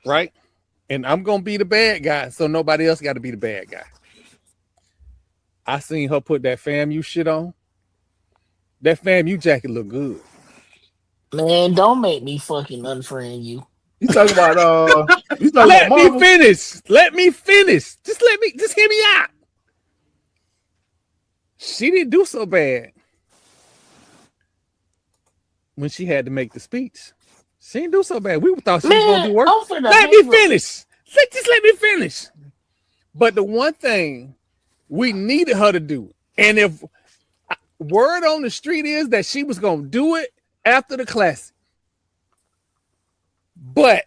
right? And I'm gonna be the bad guy, so nobody else got to be the bad guy. I seen her put that FAMU shit on. That FAMU jacket look good. Man, don't make me fucking unfriend you. You talking about Let me Marvel? finish. Let me finish. Just hear me out. She didn't do so bad when she had to make the speech. She didn't do so bad. We thought she was gonna Man, do worse. I'm finna Let me hang up. finish. Just let me finish. But the one thing we needed her to do, and if word on the street is that she was gonna do it after the classic, but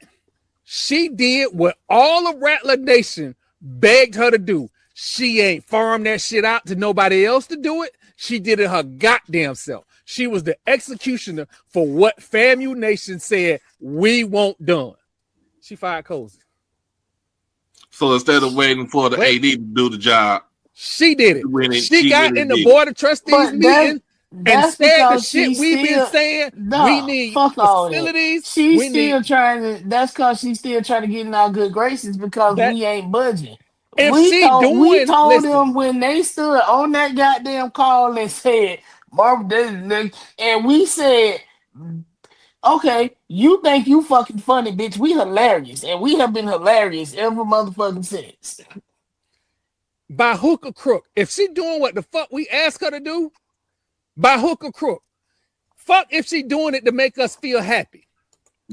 she did what all of Rattler Nation begged her to do. She ain't farmed that shit out to nobody else to do it. She did it her goddamn self. She was the executioner for what FAMU Nation said we want done. She fired Cozy. So instead of waiting for the AD to do the job, she did it. She got in the did. board of trustees meeting and said the shit we've been still, saying. Nah, we need fuck all facilities. That. She's still trying to. That's because she's still trying to get in our good graces because we ain't budging. If we told them when they stood on that goddamn call and said, Marvin, and we said, okay, you think you fucking funny, bitch. We hilarious. And we have been hilarious every motherfucking since. By hook or crook. If she doing what the fuck we ask her to do, by hook or crook. Fuck if she doing it to make us feel happy.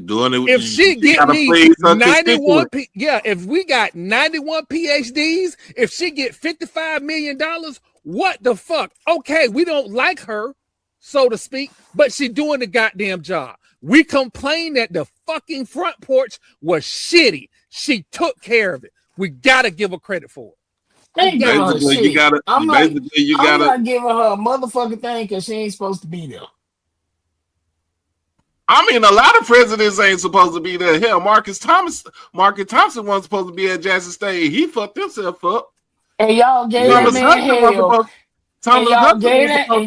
Doing it. If she get me 91, if we got 91 PhDs, if she get $55 million, what the fuck? Okay, we don't like her, so to speak, but she doing the goddamn job. We complained that the fucking front porch was shitty. She took care of it. We gotta give her credit for it. I'm not giving her a motherfucking thing because she ain't supposed to be there. I mean, a lot of presidents ain't supposed to be there. Hell, Marcus Thompson wasn't supposed to be at Jackson State. He fucked himself up. And y'all gave that man hell. And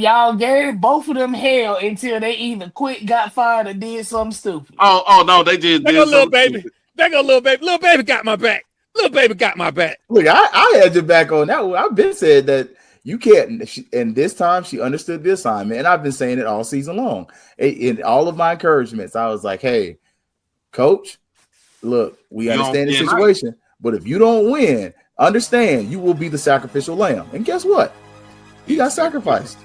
y'all gave both of them hell until they either quit, got fired, or did something stupid. Oh no, they just did little baby. They go little baby. Little baby got my back. Little baby got my back. Look, I had your back on that one. I've been said that you can't. And this time she understood the assignment, and I've been saying it all season long. In all of my encouragements, I was like, "Hey, coach, look, we understand the situation, but if you don't win, understand you will be the sacrificial lamb." And guess what? He got sacrificed.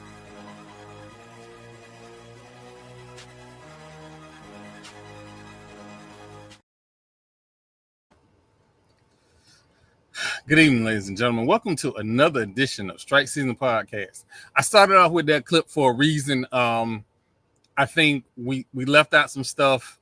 Good evening, ladies and gentlemen. Welcome to another edition of Strike Season Podcast. I started off with that clip for a reason. I think we left out some stuff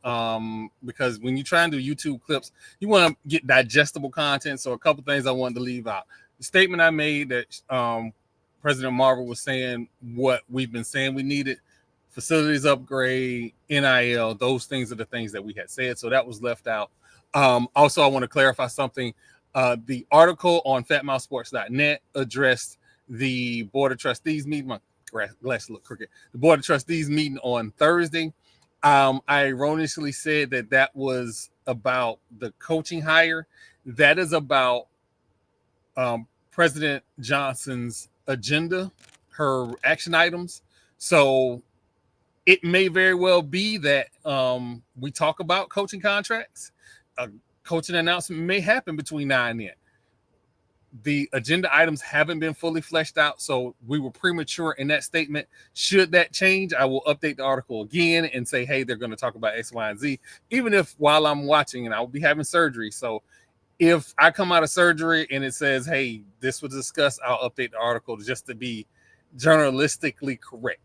because when you try and do YouTube clips, you want to get digestible content. So a couple things I wanted to leave out. The statement I made that President Marvel was saying what we've been saying we needed, facilities upgrade, NIL, those things are the things that we had said. So that was left out. Also, I want to clarify something. The article on fatmouthsports.net addressed the Board of Trustees meeting. My glasses look crooked. The Board of Trustees meeting on Thursday. I erroneously said that was about the coaching hire. That is about President Johnson's agenda, her action items. So it may very well be that we talk about coaching contracts. Coaching announcement may happen between now and then. The agenda items haven't been fully fleshed out, so we were premature in that statement. Should that change, I will update the article again and say, hey, they're going to talk about X, Y, and Z, even if while I'm watching, and I will be having surgery. So if I come out of surgery and it says, hey, this was discussed, I'll update the article just to be journalistically correct.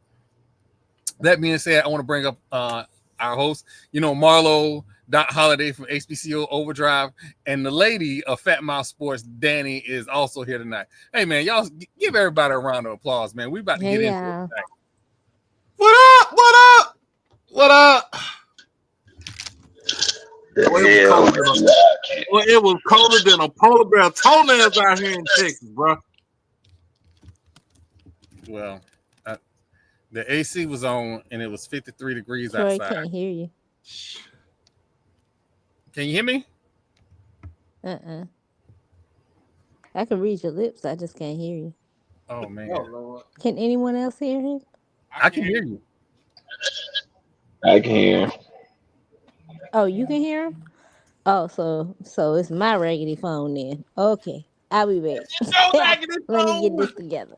That being said, I want to bring up our host, Marlo Holiday from HBCU Overdrive, and the lady of Fat Mouth Sports, Danny, is also here tonight. Hey, man, y'all give everybody a round of applause, man. We about to get into it tonight. What up? What up? What up? It was colder than a polar bear toenails out here in Texas, bro. Well, the AC was on, and it was 53 degrees Troy outside. Can't hear you. Can you hear me? I can read your lips. I just can't hear you. Oh man, Oh Lord, Can anyone else hear him? I can hear you. I can hear. Oh, you can hear him. Oh, so it's my raggedy phone then. Okay, I'll be so back. raggedy Let me get phone. this together.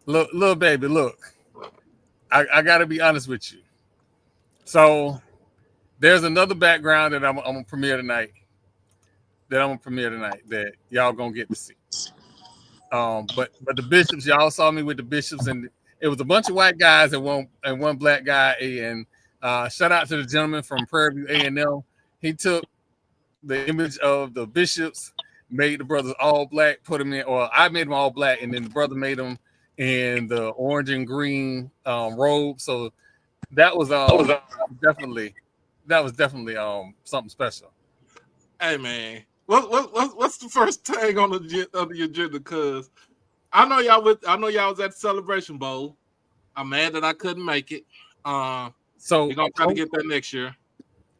Look, little baby, look. I got to be honest with you. So there's another background that I'm gonna premiere tonight. That y'all gonna get to see. But the bishops, y'all saw me with the bishops, and it was a bunch of white guys and one black guy. And shout out to the gentleman from Prairie View A&M. He took the image of the bishops, made the brothers all black, put them in, or I made them all black, and then the brother made them in the orange and green robe. So that was definitely something special. Hey man, what's the first tag on the agenda? Because I know y'all was at the Celebration Bowl. I'm mad that I couldn't make it. So We're gonna try to get that next year.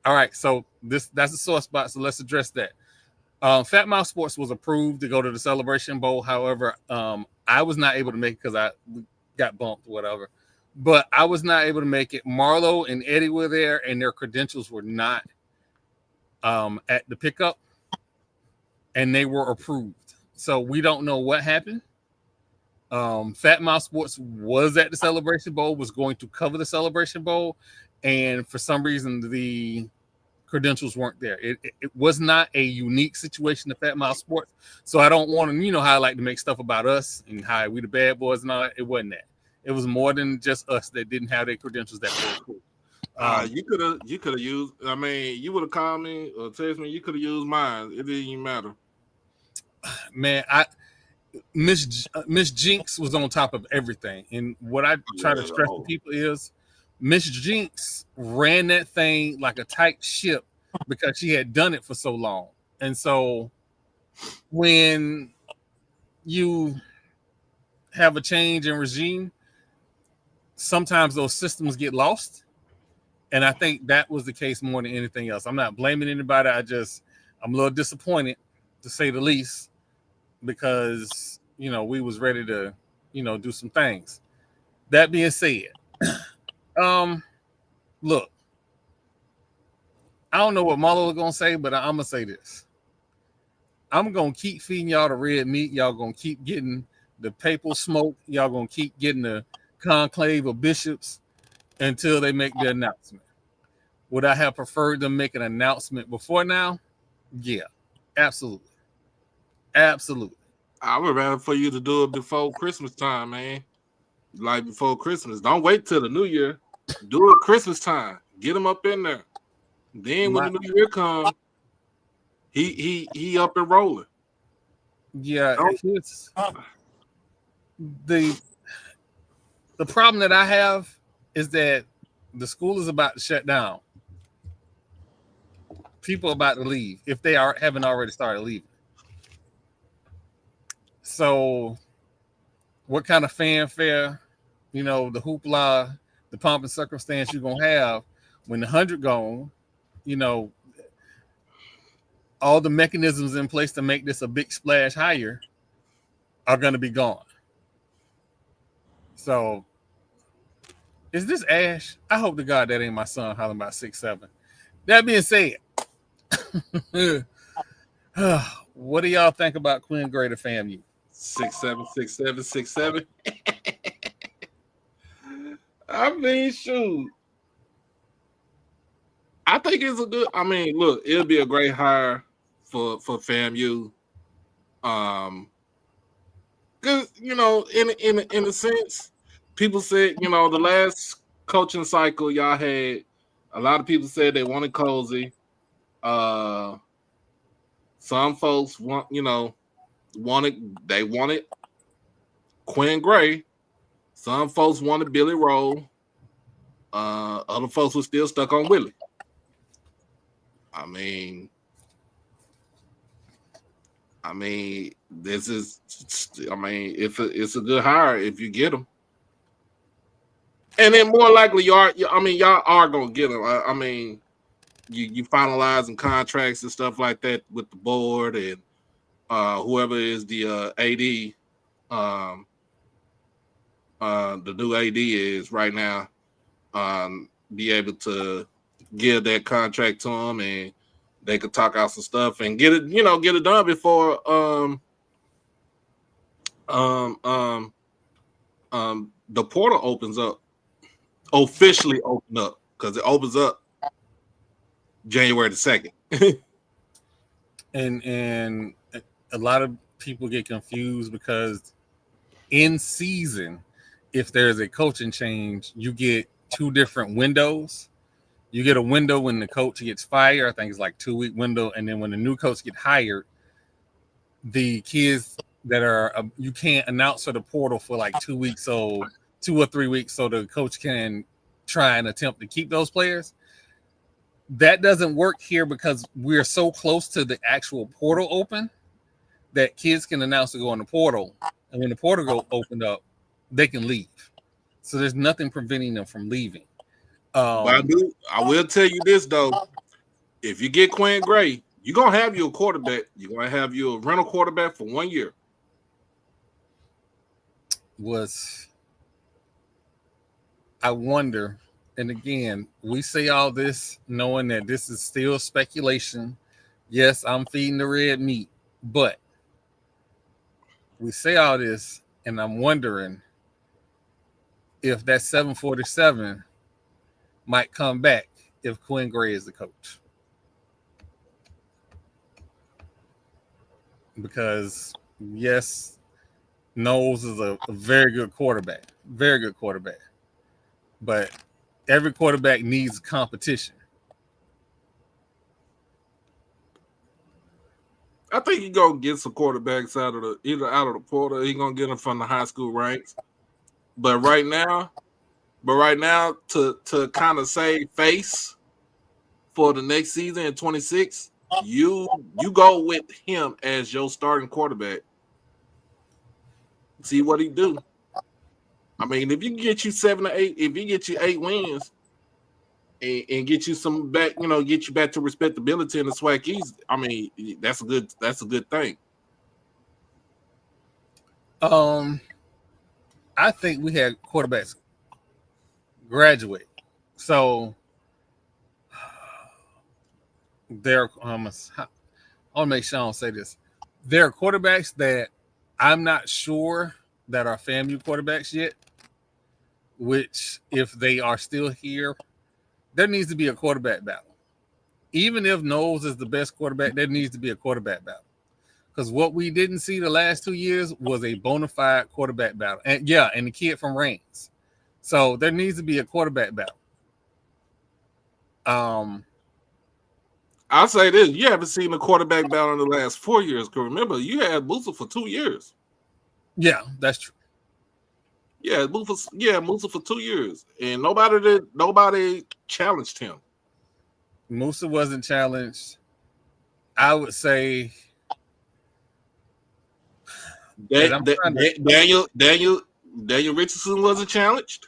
all right, so that's a sore spot. So let's address that. Fat Mouth Sports was approved to go to the Celebration Bowl. However, I was not able to make it because I got bumped, whatever. But I was not able to make it. Marlo and Eddie were there, and their credentials were not at the pickup, and they were approved. So we don't know what happened. Fat Mouth Sports was at the Celebration Bowl, was going to cover the Celebration Bowl, and for some reason the credentials weren't there. It was not a unique situation to Fat Mouth Sports, so I don't want to, you know how I like to make stuff about us and how we the bad boys and all that. It wasn't that. It was more than just us that didn't have their credentials that were cool. You could have used. I mean, you would have called me or texted me. You could have used mine. It didn't even matter. Man, Miss Jinx was on top of everything, and what I try to stress to people is Miss Jinx ran that thing like a tight ship because she had done it for so long. And so when you have a change in regime, sometimes those systems get lost. And I think that was the case more than anything else. I'm not blaming anybody. I'm a little disappointed, to say the least, because, we was ready to, do some things. That being said, look, I don't know what Marlo is gonna say, but I'm gonna say this. I'm gonna keep feeding y'all the red meat. Y'all gonna keep getting the papal smoke. Y'all gonna keep getting the conclave of bishops until they make the announcement. Would I have preferred them make an announcement before now? Yeah, absolutely. Absolutely. I would rather for you to do it before Christmas time, man. Like before Christmas. Don't wait till the New Year. Do it Christmas time. Get them up in there. Then when the New Year comes, he up and rolling. Yeah, it's the problem that I have is that the school is about to shut down. People are about to leave if they haven't already started leaving. So, what kind of fanfare, the hoopla, the pomp and circumstance you're gonna have when the 100 gone? All the mechanisms in place to make this a big splash higher are going to be gone. So, is this Ash? I hope to God that ain't my son hollering about 6'7". That being said, what do y'all think about Quinn Gray to FAMU? 6'7", 6'7", 6'7". I mean, shoot. I think it's a good. I mean, look, it'll be a great hire for FAMU. Because in a sense, people said the last coaching cycle y'all had, a lot of people said they wanted Cozy. Some folks wanted Quinn Gray. Some folks wanted Billy Rowe. Other folks were still stuck on Willie. I mean, this is. It's a good hire if you get them, and then more likely y'all are gonna get them. you finalizing contracts and stuff like that with the board and whoever is the AD, the new AD is right now, be able to give that contract to them and they could talk out some stuff and get it done before the portal opens up, officially open up, because it opens up January the 2nd. and a lot of people get confused because in season, if there's a coaching change, you get two different windows. You get a window when the coach gets fired. I think it's like 2-week window. And then when the new coach get hired, the kids that are, you can't announce for the portal for like 2 weeks. So 2 or 3 weeks. So the coach can try and attempt to keep those players. That doesn't work here because we're so close to the actual portal open that kids can announce to go in the portal. And when the portal go opened up, they can leave. So there's nothing preventing them from leaving. But I will tell you this though: if you get Quinn Gray, you're gonna have you a quarterback. You're gonna have you a rental quarterback for 1 year. I wonder, and again, we say all this knowing that this is still speculation. Yes, I'm feeding the red meat, but we say all this, and I'm wondering if that 747 might come back if Quinn Gray is the coach. Because, yes, Knowles is a very good quarterback. Very good quarterback. But every quarterback needs competition. I think he's gonna get some quarterbacks either out of the portal, or he's gonna get them from the high school ranks. But right now, to kind of save face for the next season in 26, you go with him as your starting quarterback. See what he do. I mean, if you can get you 7 or 8, if you get you 8 wins and get you some back, get you back to respectability in the SWAC East, I mean, that's a good thing. I think we had quarterbacks graduate. So there, I want to make sure I don't say this. There are quarterbacks that I'm not sure that are FAMU quarterbacks yet, which if they are still here, there needs to be a quarterback battle. Even if Knowles is the best quarterback, there needs to be a quarterback battle. Because what we didn't see the last 2 years was a bona fide quarterback battle. And the kid from Reigns. So there needs to be a quarterback battle. I'll say this: you haven't seen a quarterback battle in the last 4 years. Because remember, you had Musa for 2 years. Yeah, that's true. Yeah, Musa for 2 years, and nobody challenged him. Musa wasn't challenged. I would say Daniel Richardson wasn't challenged.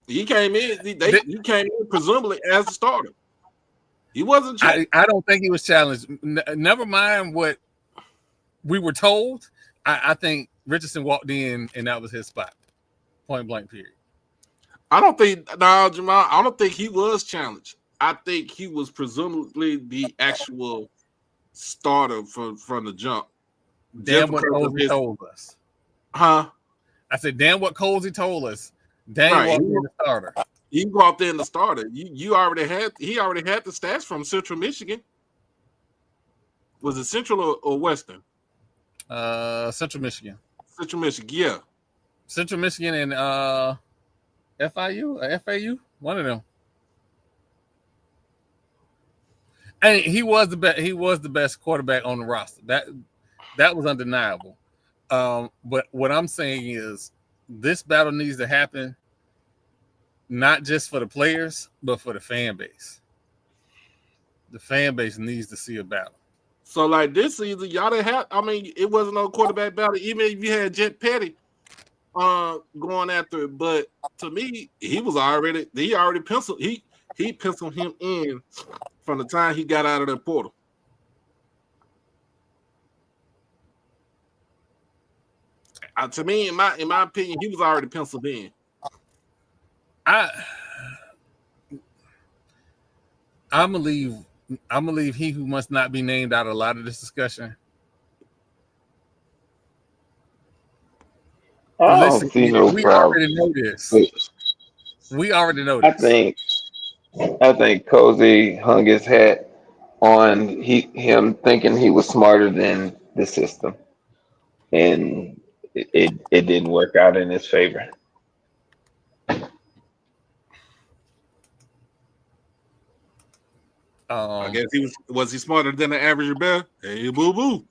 He came in. He came in presumably as a starter. He wasn't challenged. I don't think he was challenged. Never mind what we were told. I think Richardson walked in and that was his spot. Point blank period. Jamal, I don't think he was challenged. I think he was presumably the actual starter from the jump. Damn what Colsey told us. Huh? I said, damn what Colsey told us. Daniel walked in the starter. He walked in the starter. He already had the stats from Central Michigan. Was it Central or Western? Central Michigan. Central Michigan, yeah. Central Michigan and FAU, one of them. And he was the best quarterback on the roster. That was undeniable. But what I'm saying is this battle needs to happen not just for the players, but for the fan base. The fan base needs to see a battle. So, like this season, y'all didn't have. I mean, it wasn't no quarterback battle. Even if you had Jet Petty going after it, but to me, he already penciled. he penciled him in from the time he got out of the portal. To me, in my opinion, he was already penciled in. I'm gonna leave he who must not be named out of a lot of this discussion. I Listen, don't see no we problem. already know this. But We already know I this. think Cozy hung his hat on him thinking he was smarter than the system, and it didn't work out in his favor. I guess was he smarter than the average bear? Hey, boo boo.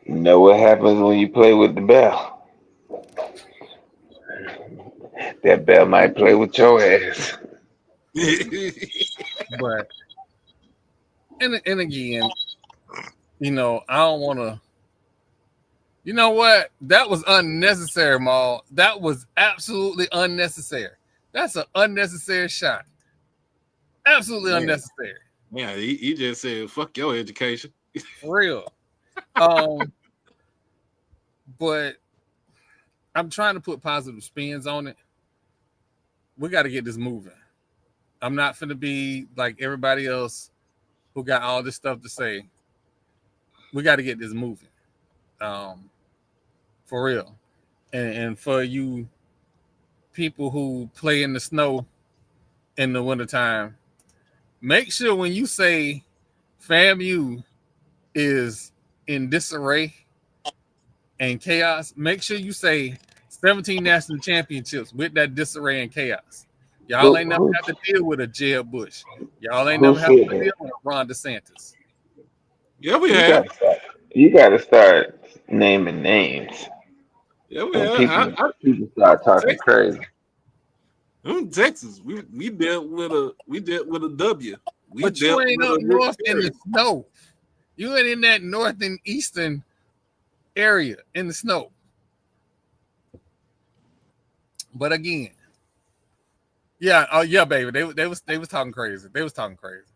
You know what happens when you play with the bell? That bell might play with your ass. But and again, I don't want to. You know what? That was unnecessary, Maul. That was absolutely unnecessary. That's an unnecessary shot. Absolutely unnecessary. Yeah, he just said, "Fuck your education." For real. But I'm trying to put positive spins on it. We got to get this moving. I'm not finna be like everybody else who got all this stuff to say. We got to get this moving. For real. And for you people who play in the snow in the wintertime, make sure when you say FAMU is in disarray and chaos, make sure you say 17 national championships with that disarray and chaos. Y'all ain't never have to deal with a Jeb Bush. Y'all ain't Who never have to said deal that? with Ron DeSantis. Yeah, we You have. gotta start. You gotta start naming names, Yeah, we and have. people start talking crazy. In Texas, we dealt with a W. We But you dealt ain't with up a north in the victory. snow. You ain't in that north and eastern area in the snow. But again, yeah, oh yeah, baby. They was talking crazy. They was talking crazy,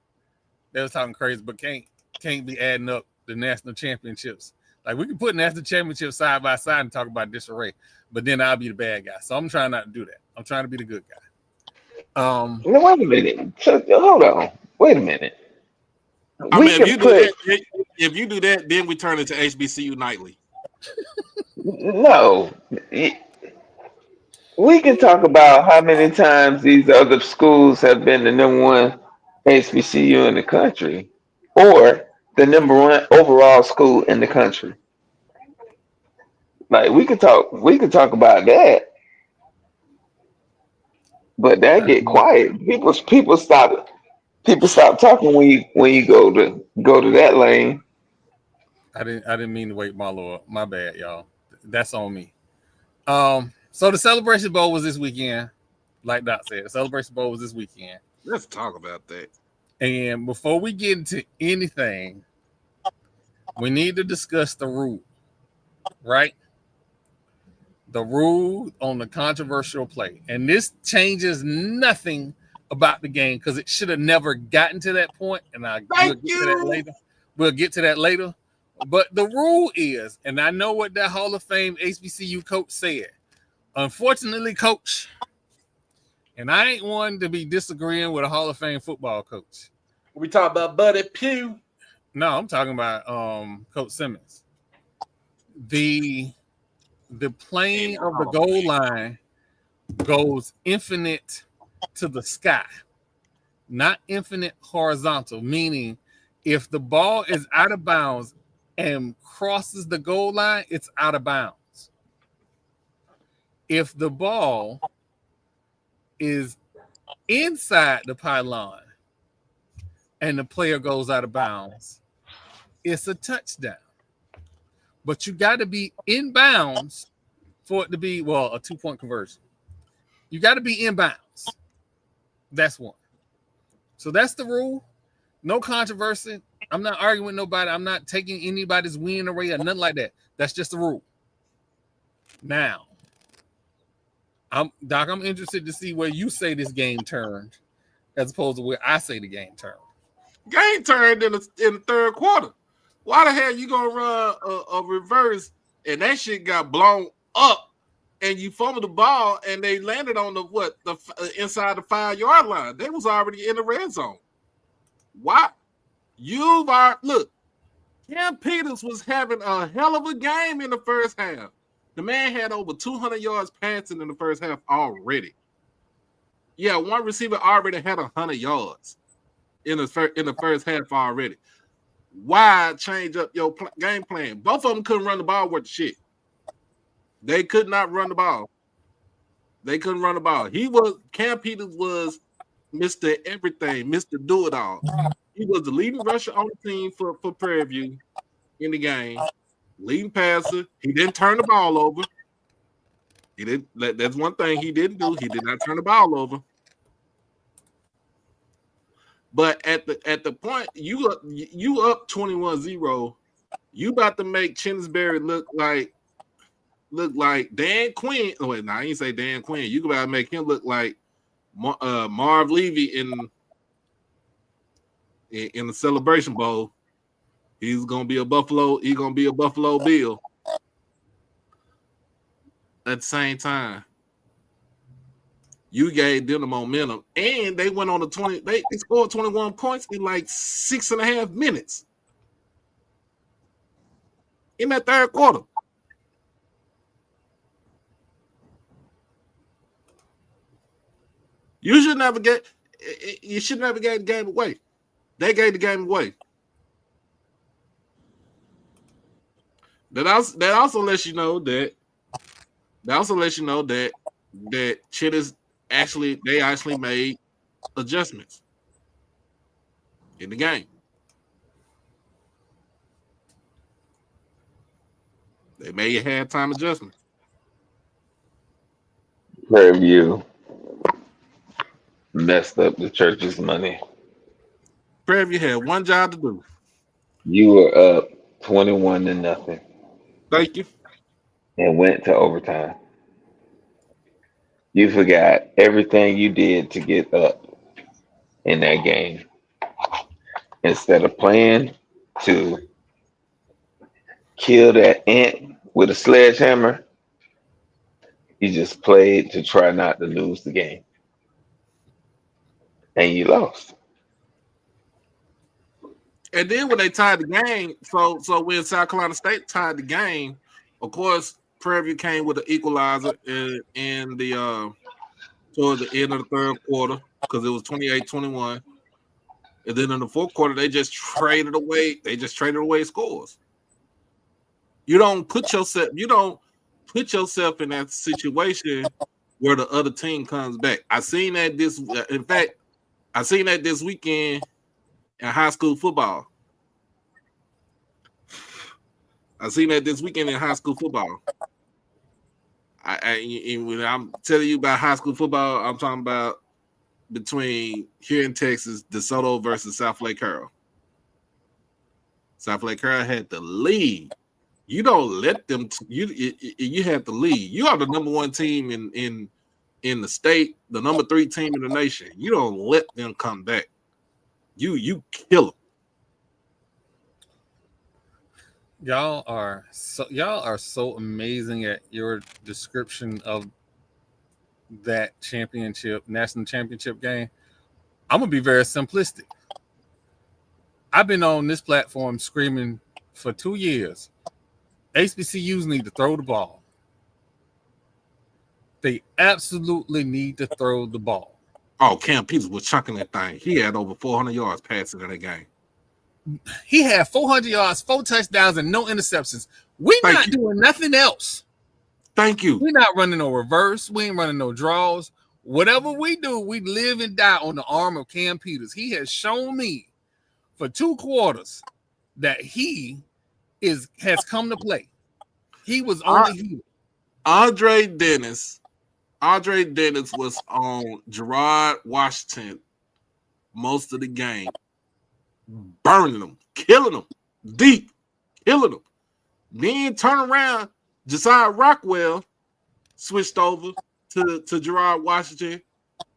but can't be adding up the national championships. Like we can put national championships side by side and talk about disarray, but then I'll be the bad guy. So I'm trying not to do that. I'm trying to be the good guy. Now, wait a minute. So, hold on. Wait a minute. I We mean, can put if you do that, then we turn into HBCU nightly. no. We can talk about how many times these other schools have been the number one HBCU in the country, or the number one overall school in the country. Like we could talk about that, but that get quiet. People stop talking when you go to that lane. I didn't mean to wake Marlo up. My bad, y'all. That's on me. So the Celebration Bowl was this weekend. Like Doc said, the Celebration Bowl was this weekend. Let's talk about that. And before we get into anything, we need to discuss the rule, right? The rule on the controversial play. And this changes nothing about the game because it should have never gotten to that point. And we'll get to that later. We'll get to that later. But the rule is, and I know what that Hall of Fame HBCU coach said. Unfortunately, coach, and I ain't one to be disagreeing with a Hall of Fame football coach. We talk about Buddy Pugh. No, I'm talking about Coach Simmons. The plane of the goal line goes infinite to the sky, not infinite horizontal, meaning if the ball is out of bounds and crosses the goal line, it's out of bounds. If the ball is inside the pylon and the player goes out of bounds, it's a touchdown. But you got to be in bounds for it to be, a 2-point conversion. You got to be in bounds. That's one. So that's the rule. No controversy. I'm not arguing with nobody. I'm not taking anybody's win away or nothing like that. That's just the rule. Now, I'm interested to see where you say this game turned as opposed to where I say the game turned. Game turned in the third quarter. Why the hell you gonna run a reverse and that shit got blown up and you fumbled the ball and they landed on the inside the 5-yard line? They was already in the red zone. Why? Look, Cam Peters was having a hell of a game in the first half. The man had over 200 yards passing in the first half already. Yeah, one receiver already had 100 yards in the first half already. Why change up your game plan? Both of them couldn't run the ball worth shit. They could not run the ball. They couldn't run the ball. Cam Peters was Mr. Everything, Mr. Do It All. He was the leading rusher on the team for Prairie View in the game. Leading passer. He didn't turn the ball over. He didn't. That's one thing he didn't do. He did not turn the ball over. But at the point you up 21-0, you about to make Chinsbury look like Dan Quinn. Oh wait, no, I ain't say Dan Quinn. You about to make him look like Marv Levy in the Celebration Bowl. He's gonna be a Buffalo. He's gonna be a Buffalo Bill. At the same time, you gave them the momentum, and they went on the 20. They scored 21 points in like 6.5 minutes in that third quarter. You should never get. You should never gave the game away. They gave the game away. That also lets you know that. That also lets you know that Chitters actually made adjustments in the game. They made a halftime adjustment. Prairie View messed up the church's money. Prairie View had one job to do. You were up 21-0. Thank you. And went to overtime. You forgot everything you did to get up in that game. Instead of playing to kill that ant with a sledgehammer, you just played to try not to lose the game. And you lost. And then when they tied the game, so when South Carolina State tied the game, of course, Prairie View came with an equalizer in the toward the end of the third quarter because it was 28-21. And then in the fourth quarter, they just traded away. They just traded away scores. You don't put yourself in that situation where the other team comes back. I seen that this weekend in high school football. I seen that this weekend in high school football. When I'm telling you about high school football, I'm talking about between here in Texas, DeSoto versus South Lake Carroll. South Lake Carroll had the lead. You don't let them. You have to lead. You are the number one team in the state, the number 3 team in the nation. You don't let them come back. You kill them. Y'all are so amazing at your description of that national championship game. I'm gonna be very simplistic. I've been on this platform screaming for 2 years. HBCUs need to throw the ball. They absolutely need to throw the ball. Oh, Cam Peters was chunking that thing. He had over 400 yards passing in that game. He had 400 yards, 4 touchdowns, and no interceptions. We're not doing nothing else. Thank you. We're not running no reverse. We ain't running no draws. Whatever we do, we live and die on the arm of Cam Peters. He has shown me for 2 quarters that he has come to play. He was on the heel. Andre Dennis was on Gerard Washington most of the game, burning them, killing them, deep, killing them. Then turn around, Josiah Rockwell switched over to Gerard Washington.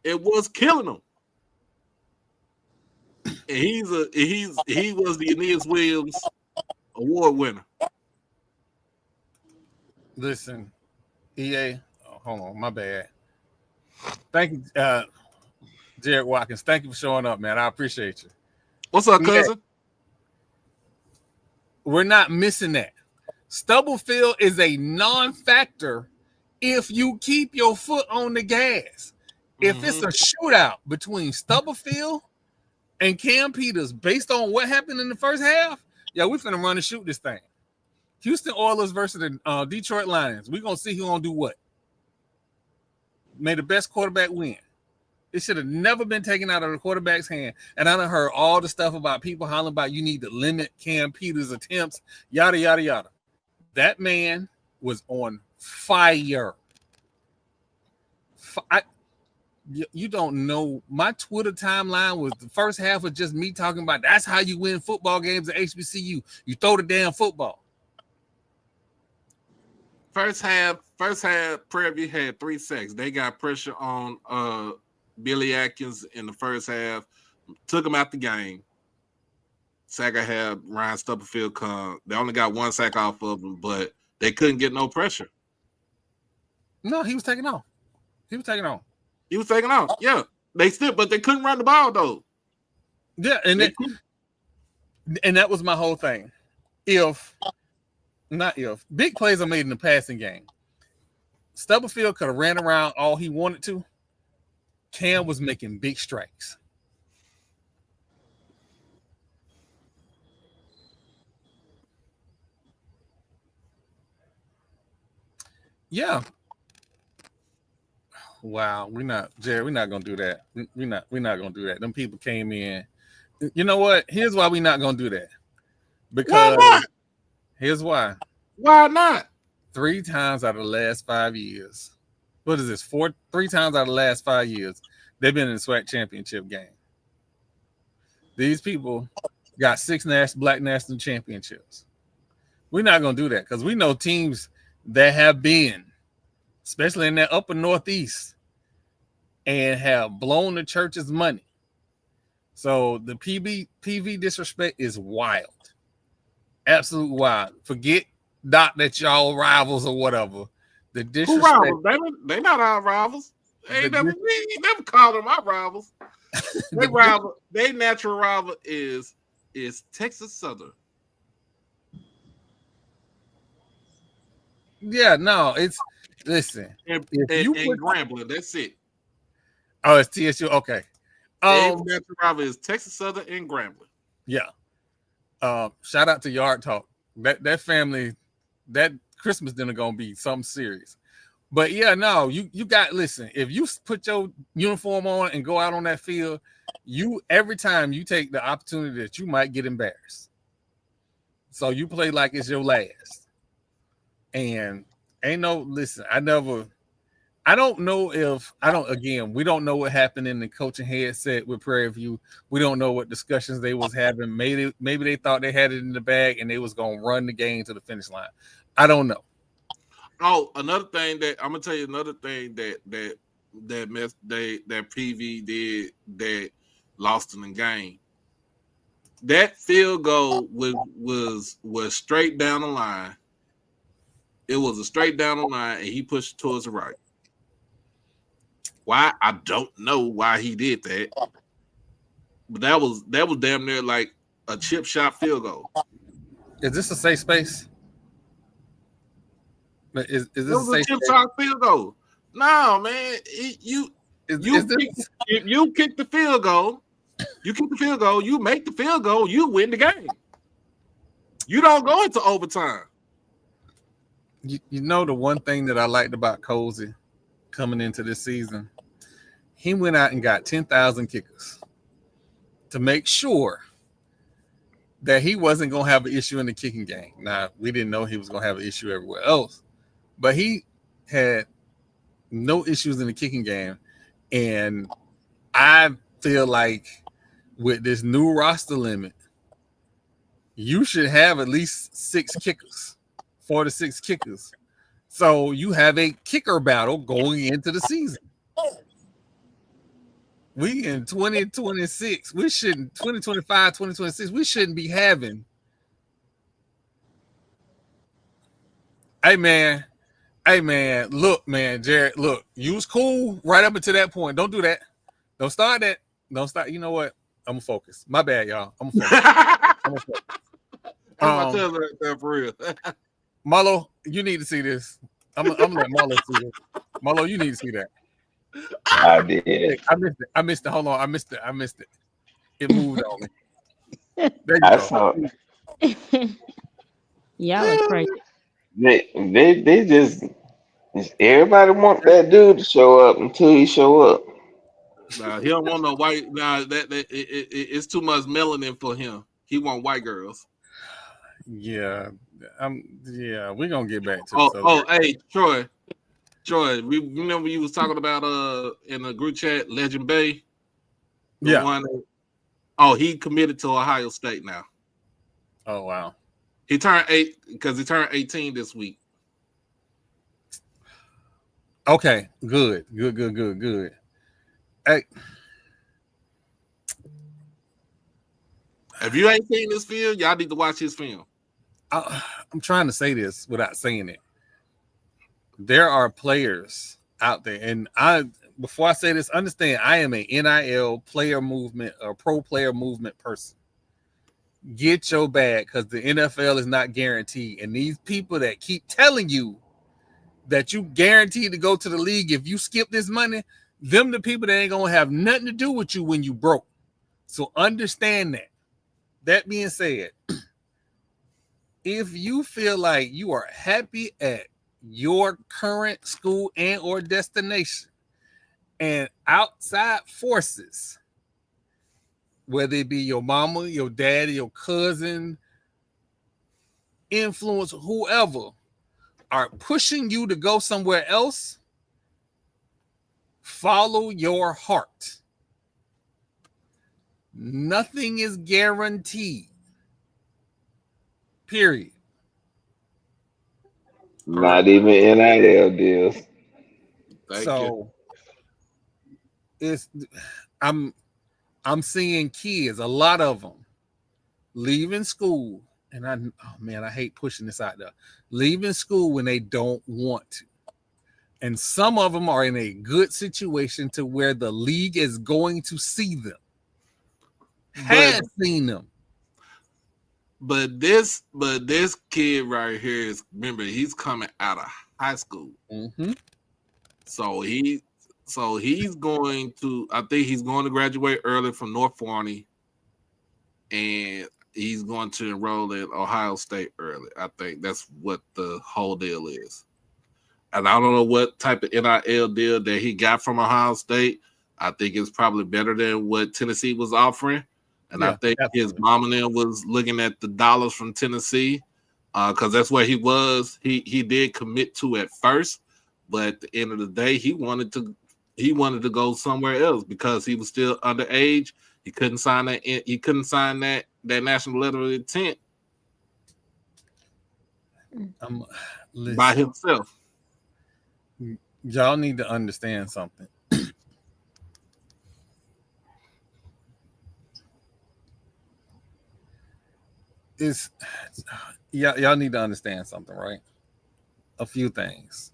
It was killing them. And he was the Aeneas Williams Award winner. Listen, EA. Oh, hold on, my bad. Thank you, Jared Watkins. Thank you for showing up, man. I appreciate you. What's up, cousin? We're not missing that. Stubblefield is a non-factor if you keep your foot on the gas. If it's a shootout between Stubblefield and Cam Peters based on what happened in the first half, yeah, we're finna run and shoot this thing. Houston Oilers versus the Detroit Lions. We're gonna see who gonna do what. May the best quarterback win. It should have never been taken out of the quarterback's hand. And I done heard all the stuff about people hollering about you need to limit Cam Peters' attempts, yada, yada, yada. That man was on fire. You don't know. My Twitter timeline was the first half was just me talking about that's how you win football games at HBCU. You throw the damn football. First half, Prairie View had 3 sacks. They got pressure on Billy Atkins in the first half, took him out the game. Second half, Ryan Stubblefield come. They only got 1 sack off of him, but they couldn't get no pressure. No, he was taking off. He was taking off. Yeah, but they couldn't run the ball though. Yeah, and that was my whole thing. Big plays are made in the passing game. Stubblefield could have ran around all he wanted to. Cam was making big strikes. Yeah. Wow, we're not gonna do that. We're not gonna do that. Them people came in. You know what? Here's why we're not gonna do that. Because why not? Here's why. Why not? 3 times out of the last 5 years. What is this? 3 times out of the last 5 years, they've been in the SWAC championship game. These people got 6 black national championships. We're not gonna do that because we know teams that have been, especially in that upper Northeast, and have blown the church's money. So the PV disrespect is wild. Absolute wild. Forget that y'all rivals or whatever. The disrespect. Who rivals? They not our rivals. We never called them our rivals. Their natural rival is Texas Southern. Yeah, no, listen. And Grambling, that's it. Oh, it's TSU. Okay. Natural rival is Texas Southern and Grambling. Yeah. Shout out to Yard Talk. That family, that Christmas dinner gonna be something serious. But yeah, no, you got listen. If you put your uniform on and go out on that field, every time you take the opportunity that you might get embarrassed. So you play like it's your last. And we don't know what happened in the coaching headset with Prairie View. We don't know what discussions they was having. Maybe they thought they had it in the bag and they was gonna run the game to the finish line. I don't know. Oh, another thing that I'm gonna tell you, that PV did that lost in the game. That field goal was straight down the line. It was a straight down the line, and he pushed it towards the right. Why? I don't know why he did that. But that was damn near like a chip shot field goal. Is this a safe space? Is this a chip shot field goal? No, man. If you kick the field goal, you make the field goal, you win the game. You don't go into overtime. You know the one thing that I liked about Cozy coming into this season, he went out and got 10,000 kickers to make sure that he wasn't going to have an issue in the kicking game. Now, we didn't know he was going to have an issue everywhere else, but he had no issues in the kicking game. And I feel like with this new roster limit, you should have at least 6 kickers. 4 to 6 kickers. So you have a kicker battle going into the season. We in 2026. We shouldn't 2025, 2026. We shouldn't be having. Hey man, look, man, Jared, look, you was cool right up until that point. Don't do that. Don't start that. Don't start. You know what? I'm gonna focus. My bad, y'all. I'm gonna focus. That's my cousin right there for real. Marlo, you need to see this. I'm gonna let Marlo see this. Marlo, you need to see that. I did. I missed it. Hold on. I missed it. It moved on me. There you I go. saw. Y'all are crazy. They just everybody want that dude to show up until he show up. Nah, he don't want no white. Nah, it's too much melanin for him. He want white girls. Yeah. We're gonna get back to the subject. Hey, Troy, we remember you was talking about in the group chat, Legend Bay. Yeah. He committed to Ohio State now. Oh wow. He turned 18 this week. Okay, good. Hey, if you ain't seen this film, y'all need to watch his film. I'm trying to say this without saying it. There are players out there, and before I say this, understand I am a NIL player movement or pro player movement person. Get your bag because the NFL is not guaranteed, and these people that keep telling you that you guaranteed to go to the league if you skip this money, them the people that ain't gonna have nothing to do with you when you broke. So understand that. That being said, if you feel like you are happy at your current school and or destination and outside forces, whether it be your mama, your daddy, your cousin, influence, whoever, are pushing you to go somewhere else, follow your heart. Nothing is guaranteed. Period. Not even NIL deals. So it's I'm seeing kids, a lot of them, leaving school, and I hate pushing this out there, leaving school when they don't want to. And some of them are in a good situation to where the league is going to see them. Has seen them. But this kid right here is, remember, he's coming out of high school. Mm-hmm. So he's going to, I think he's going to graduate early from North Forney, and he's going to enroll at Ohio State early. I think that's what the whole deal is. And I don't know what type of NIL deal that he got from Ohio State. I think it's probably better than what Tennessee was offering. And I think his mom and them was looking at the dollars from Tennessee because that's where he was. He did commit to at first, but at the end of the day, he wanted to go somewhere else because he was still underage. He couldn't sign that. He couldn't sign that national letter of intent by himself. Y'all need to understand something. Y'all need to understand something, right? A few things.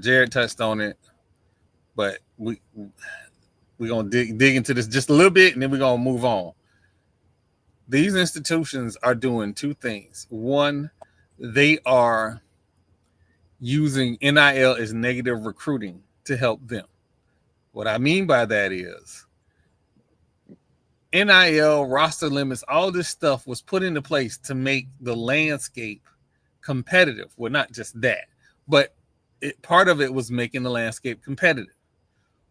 Jared touched on it, but we're gonna dig into this just a little bit, and then we're gonna move on. These institutions are doing two things. One, they are using NIL as negative recruiting to help them. What I mean by that is NIL, roster limits, all this stuff was put into place to make the landscape competitive. Well, not just that, but part of it was making the landscape competitive.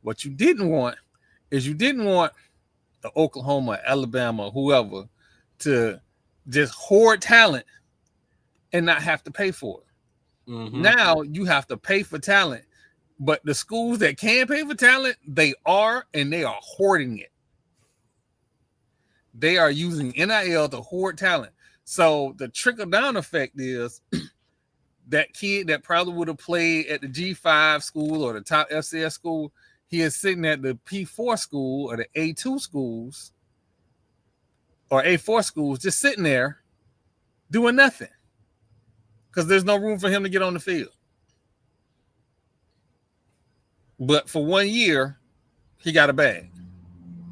What you didn't want is the Oklahoma, Alabama, whoever, to just hoard talent and not have to pay for it. Mm-hmm. Now you have to pay for talent, but the schools that can pay for talent, they are hoarding it. They are using NIL to hoard talent. So the trickle-down effect is that kid that probably would have played at the G5 school or the top FCS school, he is sitting at the P4 school or the A2 schools or A4 schools, just sitting there doing nothing because there's no room for him to get on the field. But for 1 year, he got a bag.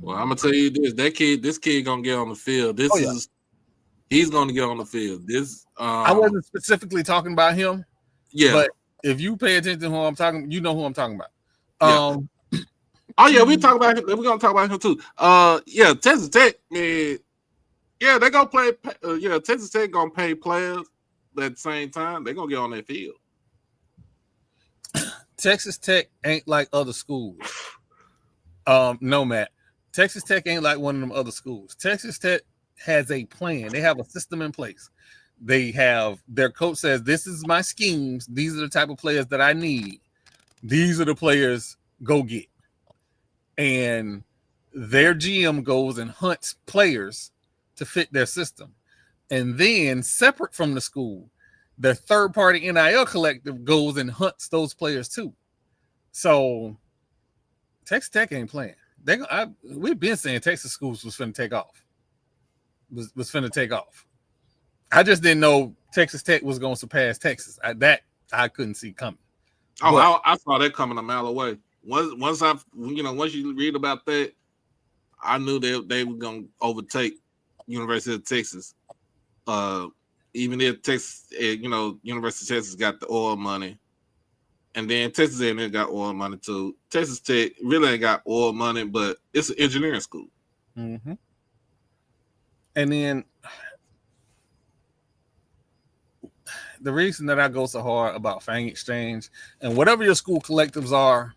Well, I'm gonna tell you this: this kid gonna get on the field. He's gonna get on the field. I wasn't specifically talking about him. Yeah, but if you pay attention to who I'm talking, you know who I'm talking about. Oh yeah, we talk about him. We're gonna talk about him too. Yeah, Texas Tech, man. Yeah, they gonna play. Texas Tech gonna pay players, but at the same time, they're gonna get on that field. Texas Tech ain't like other schools. No, Matt. Texas Tech ain't like one of them other schools. Texas Tech has a plan. They have a system in place. They have their coach says, "This is my schemes. These are the type of players that I need. These are the players. Go get." And their GM goes and hunts players to fit their system. And then, separate from the school, the third-party NIL collective goes and hunts those players too. So, Texas Tech ain't playing. We've been saying Texas schools was finna take off. Was finna take off. I just didn't know Texas Tech was going to surpass Texas. I couldn't see coming. Oh, but I saw that coming a mile away. Once you read about that, I knew they were going to overtake University of Texas. Even if Texas, University of Texas got the oil money, and then Texas A&M got oil money too. Texas Tech really ain't got oil money, but it's an engineering school. Mm-hmm. And then the reason that I go so hard about Fang Exchange and whatever your school collectives are,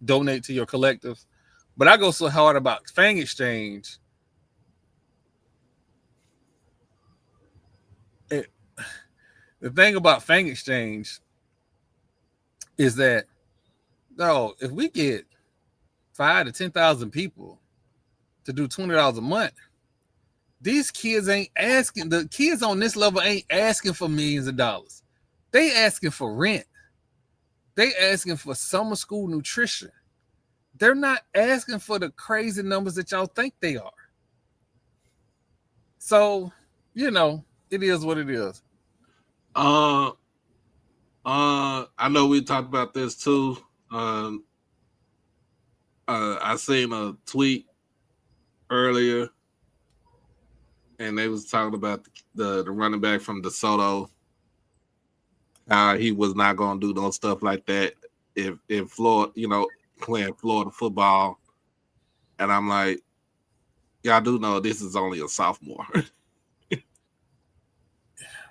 donate to your collectives. But I go so hard about Fang Exchange. The thing about Fang Exchange is that, if we get 5,000 to 10,000 people to do $20 a month, these kids ain't asking. The kids on this level ain't asking for millions of dollars. They asking for rent. They asking for summer school nutrition. They're not asking for the crazy numbers that y'all think they are. So, it is what it is. I know we talked about this too. I seen a tweet earlier, and they was talking about the running back from DeSoto. He was not going to do no stuff like that if Florida, playing Florida football. And I'm like, y'all do know this is only a sophomore.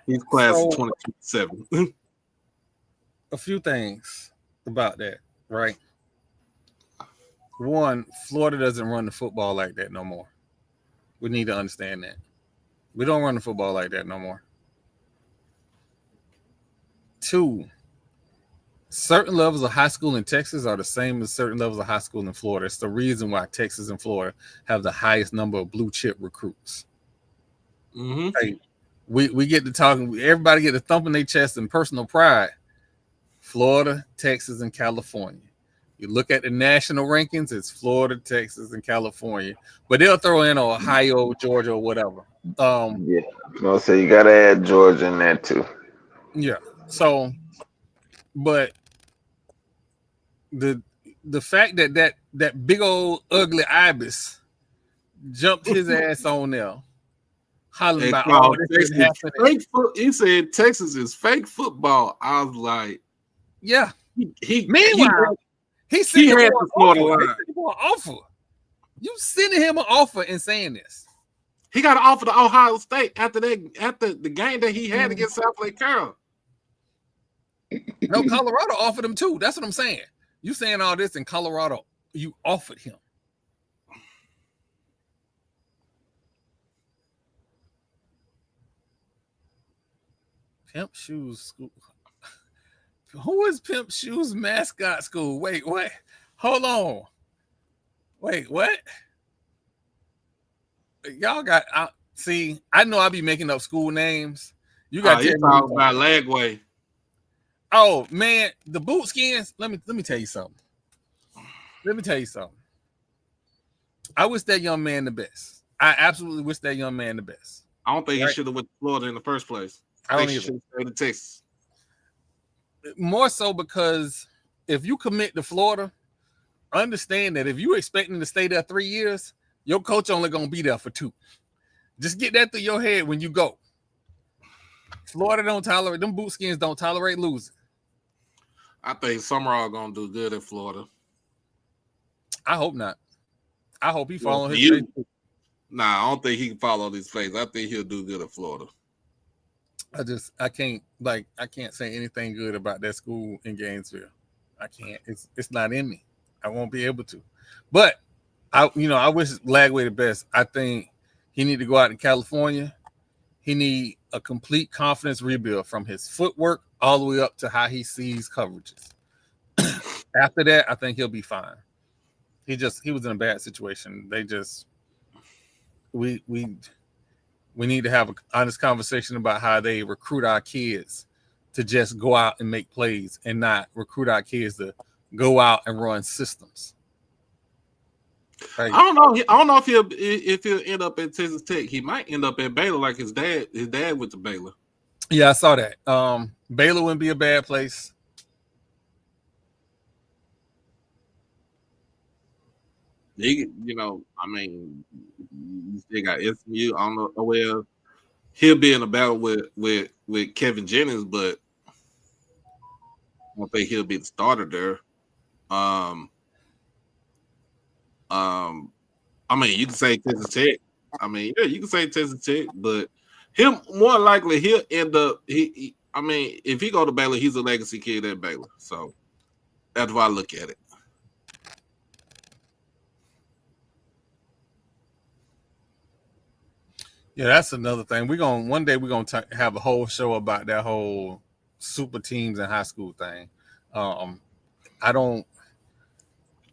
He's class of 2027. A few things about that, right? One, Florida doesn't run the football like that no more. We need to understand that. We don't run the football like that no more. Two, certain levels of high school in Texas are the same as certain levels of high school in Florida. It's the reason why Texas and Florida have the highest number of blue chip recruits. Mm-hmm. Like, we get to talking, everybody get to thumping their chest in personal pride. Florida, Texas, and California. You look at the national rankings, it's Florida, Texas, and California. But they'll throw in Ohio, Georgia, or whatever. Yeah. So you gotta add Georgia in there too. Yeah. So, but the fact that big old ugly ibis jumped his ass on there, hollering about this is happening. He said Texas is fake football. I was like, yeah. Meanwhile, he sent him an offer. You sending him an offer and saying this? He got an offer to Ohio State after the game that he had against South Lake Carroll. No, Colorado offered him too. That's what I'm saying. You saying all this in Colorado? You offered him. Pimp Shoes School. Who is Pimp Shoes mascot school? Wait, what? Hold on. Wait, what? Y'all got see, I know I be making up school names. You got to talk about Lagway. Oh man, the boot skins. Let me tell you something. Let me tell you something. I wish that young man the best. I absolutely wish that young man the best. I don't think Right. he should have went to Florida in the first place. I don't think he either. should have stayed in Texas. More so because if you commit to Florida, understand that if you're expecting to stay there 3 years, your coach only gonna be there for 2. Just get that through your head when you go. Florida don't tolerate them boot skins. Don't tolerate losing. I think Summerall gonna do good in Florida. I hope not. I hope he Well, follow for his you, face. Nah, I don't think he can follow these plays. I think he'll do good in Florida. I can't say anything good about that school in Gainesville. I can't. It's not in me. I won't be able to. But I wish Lagway the best. I think he need to go out in California. He need a complete confidence rebuild from his footwork all the way up to how he sees coverages. After that, I think he'll be fine. He was in a bad situation. We need to have an honest conversation about how they recruit our kids to just go out and make plays and not recruit our kids to go out and run systems. Right. I don't know if he'll end up at Texas Tech. He might end up at Baylor like his dad. His dad went to Baylor. Yeah, I saw that. Baylor wouldn't be a bad place. They got SMU. I don't know. Well, he'll be in a battle with Kevin Jennings, but I don't think he'll be the starter there. You can say Texas Tech. You can say Texas Tech, but he'll more likely he'll end up. If he go to Baylor, he's a legacy kid at Baylor. So that's why I look at it. Yeah, that's another thing. One day we're gonna have a whole show about that whole super teams in high school thing.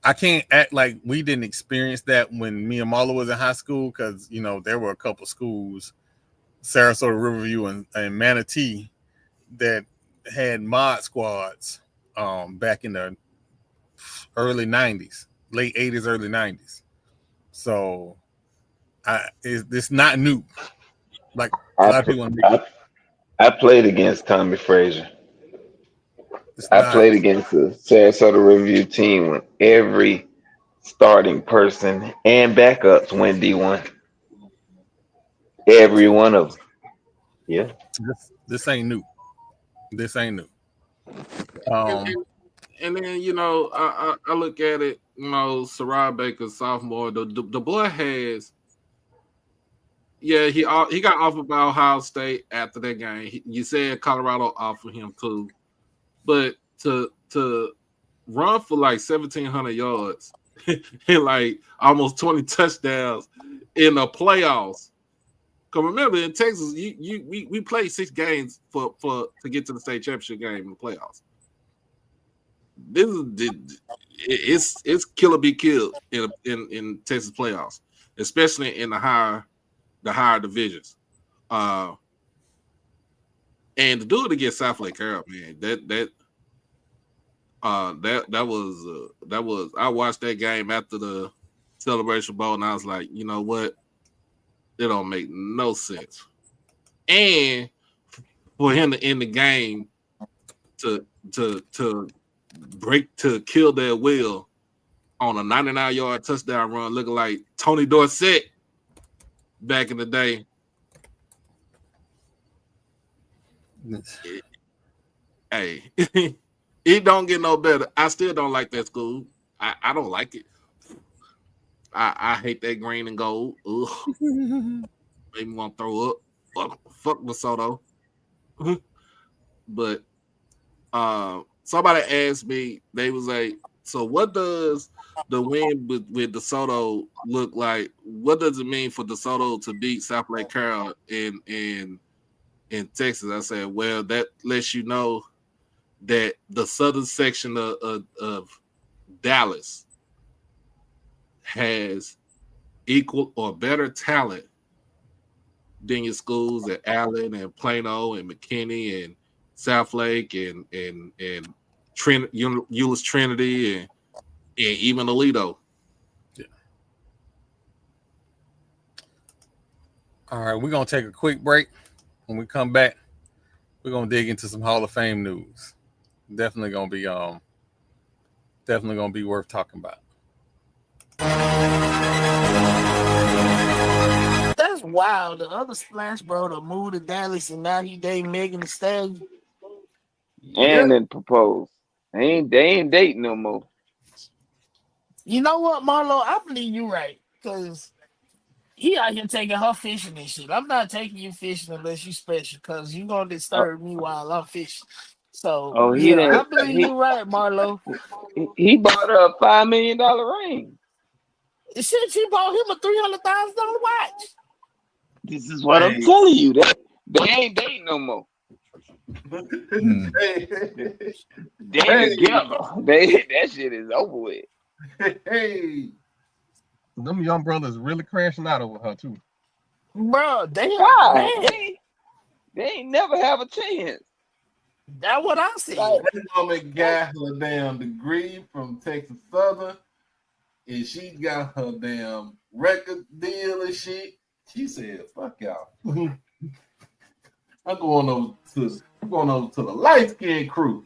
I can't act like we didn't experience that when me and Marla was in high school because there were a couple schools, Sarasota, Riverview, and Manatee, that had mod squads back in the early 90s, late 80s, early 90s. So it's not new. Like a lot of people. I played against Tommy Frazier. I Not, played against the Sarasota Review team when every starting person and backups went D1. Every one of them. Yeah. This ain't new. This ain't new. And then I look at it. Sarai Baker, sophomore. The boy has. Yeah, he got offered by Ohio State after that game. You said Colorado offered him too, but to run for like 1,700 yards and like almost 20 touchdowns in the playoffs. Because remember, in Texas, we played 6 games to get to the state championship game in the playoffs. It's kill or be killed in Texas playoffs, especially in the higher divisions. And to do it against South Lake Carroll, man, that was I watched that game after the Celebration Bowl, and I was like, you know what? It don't make no sense. And for him to end the game to kill their will on a 99-yard touchdown run, looking like Tony Dorsett back in the day. Hey, it don't get no better. I still don't like that school. I don't like it. I hate that green and gold. Ugh. Made me want to throw up. Fuck DeSoto. But somebody asked me, they was like, so what does the win with DeSoto look like? What does it mean for DeSoto to beat South Lake Carroll in Texas? I said, well, that lets you know that the southern section of Dallas has equal or better talent than your schools at Allen and Plano and McKinney and South Lake and Euless Trinity and even Alito. Yeah. All right, we're gonna take a quick break. When we come back, we're gonna dig into some Hall of Fame news. Definitely gonna be worth talking about. That's wild. The other Splash Bro to move to Dallas and now he dating Megan Thee Stallion. And then propose. They ain't dating no more. You know what, Marlo? I believe you right. Because he out here taking her fishing and shit. I'm not taking you fishing unless you special because you going to Oh, disturb me while I'm fishing. So, oh, he yeah, I didn't. believe you right, Marlo. He bought her a $5 million ring. Shit, she bought him a $300,000 watch. This is what I'm Hey. telling you. They ain't dating no more. Hey. They together. That shit is over with. Hey. Them young brothers really crashing out over her too. Bro, they God, man. they ain't never have a chance. That's what I said. That woman got her damn degree from Texas Southern, and she got her damn record deal and shit. She said, "Fuck y'all." I'm going over to the light skinned crew.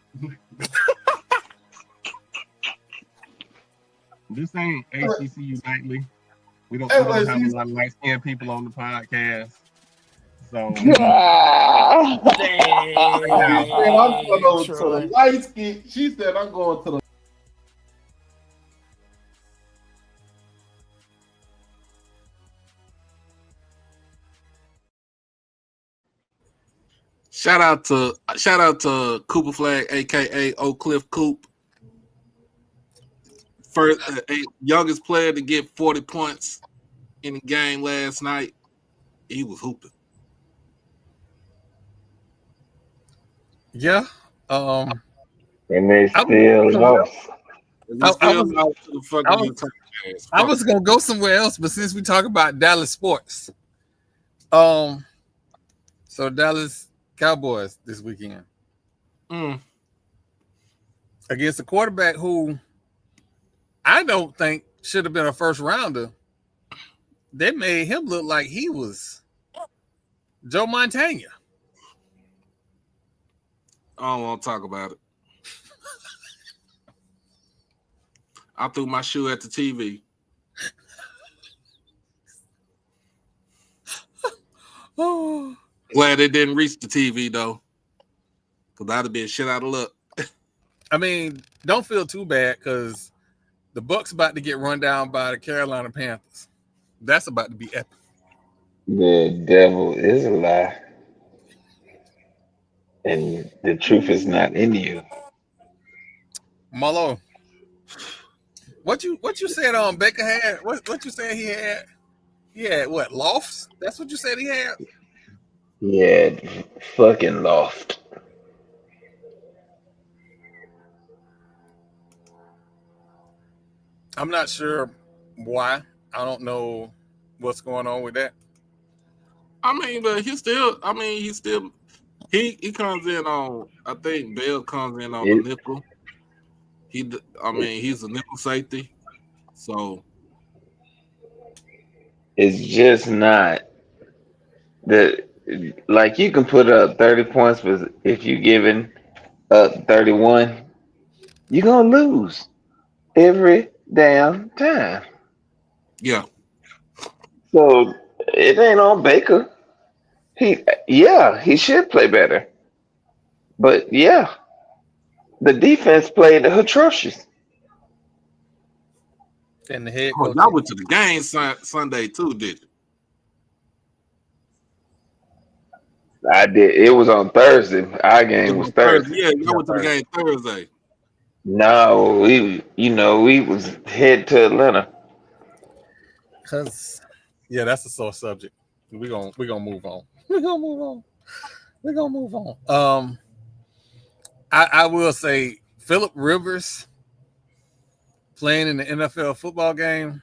This ain't HBCU nightly. We don't have a lot of light skinned people on the podcast. So She said, I'm going over to Troy. the light skin. She said, I'm going to the. Shout out to Cooper Flag, aka Oak Cliff Coop. First youngest player to get 40 points in the game last night. He was hooping. Yeah. And they still lost. I was gonna go somewhere else, but since we talk about Dallas sports, so Dallas Cowboys this weekend against a quarterback who I don't think should have been a first rounder. They made him look like he was Joe Montana. I don't want to talk about it. I threw my shoe at the TV. Oh. Glad it didn't reach the TV though, because I'd have been shit out of luck. I mean, don't feel too bad because the Bucs about to get run down by the Carolina Panthers. That's about to be epic. The devil is a lie, and the truth is not in you. Marlo, what you said on Baker had? What you said he had? He had what, lofts? That's what you said he had? Yeah, fucking loft. I'm not sure why. I don't know what's going on with that. I mean, but he comes in on. I think Bell comes in on the nickel. He's a nickel safety, so it's just not the like you can put up 30 points, but if you're giving up 31, you're gonna lose every damn time. Yeah. So it ain't on Baker. He should play better. But yeah, the defense played atrocious. And the head Oh, coach. y'all went to the game Sunday too, did you? I did. It was on Thursday. Our game was Thursday. Yeah, y'all went to the game Thursday. No, we was head to Atlanta. Cause that's a sore subject. We're gonna move on. We're gonna move on. I will say Phillip Rivers playing in the NFL football game,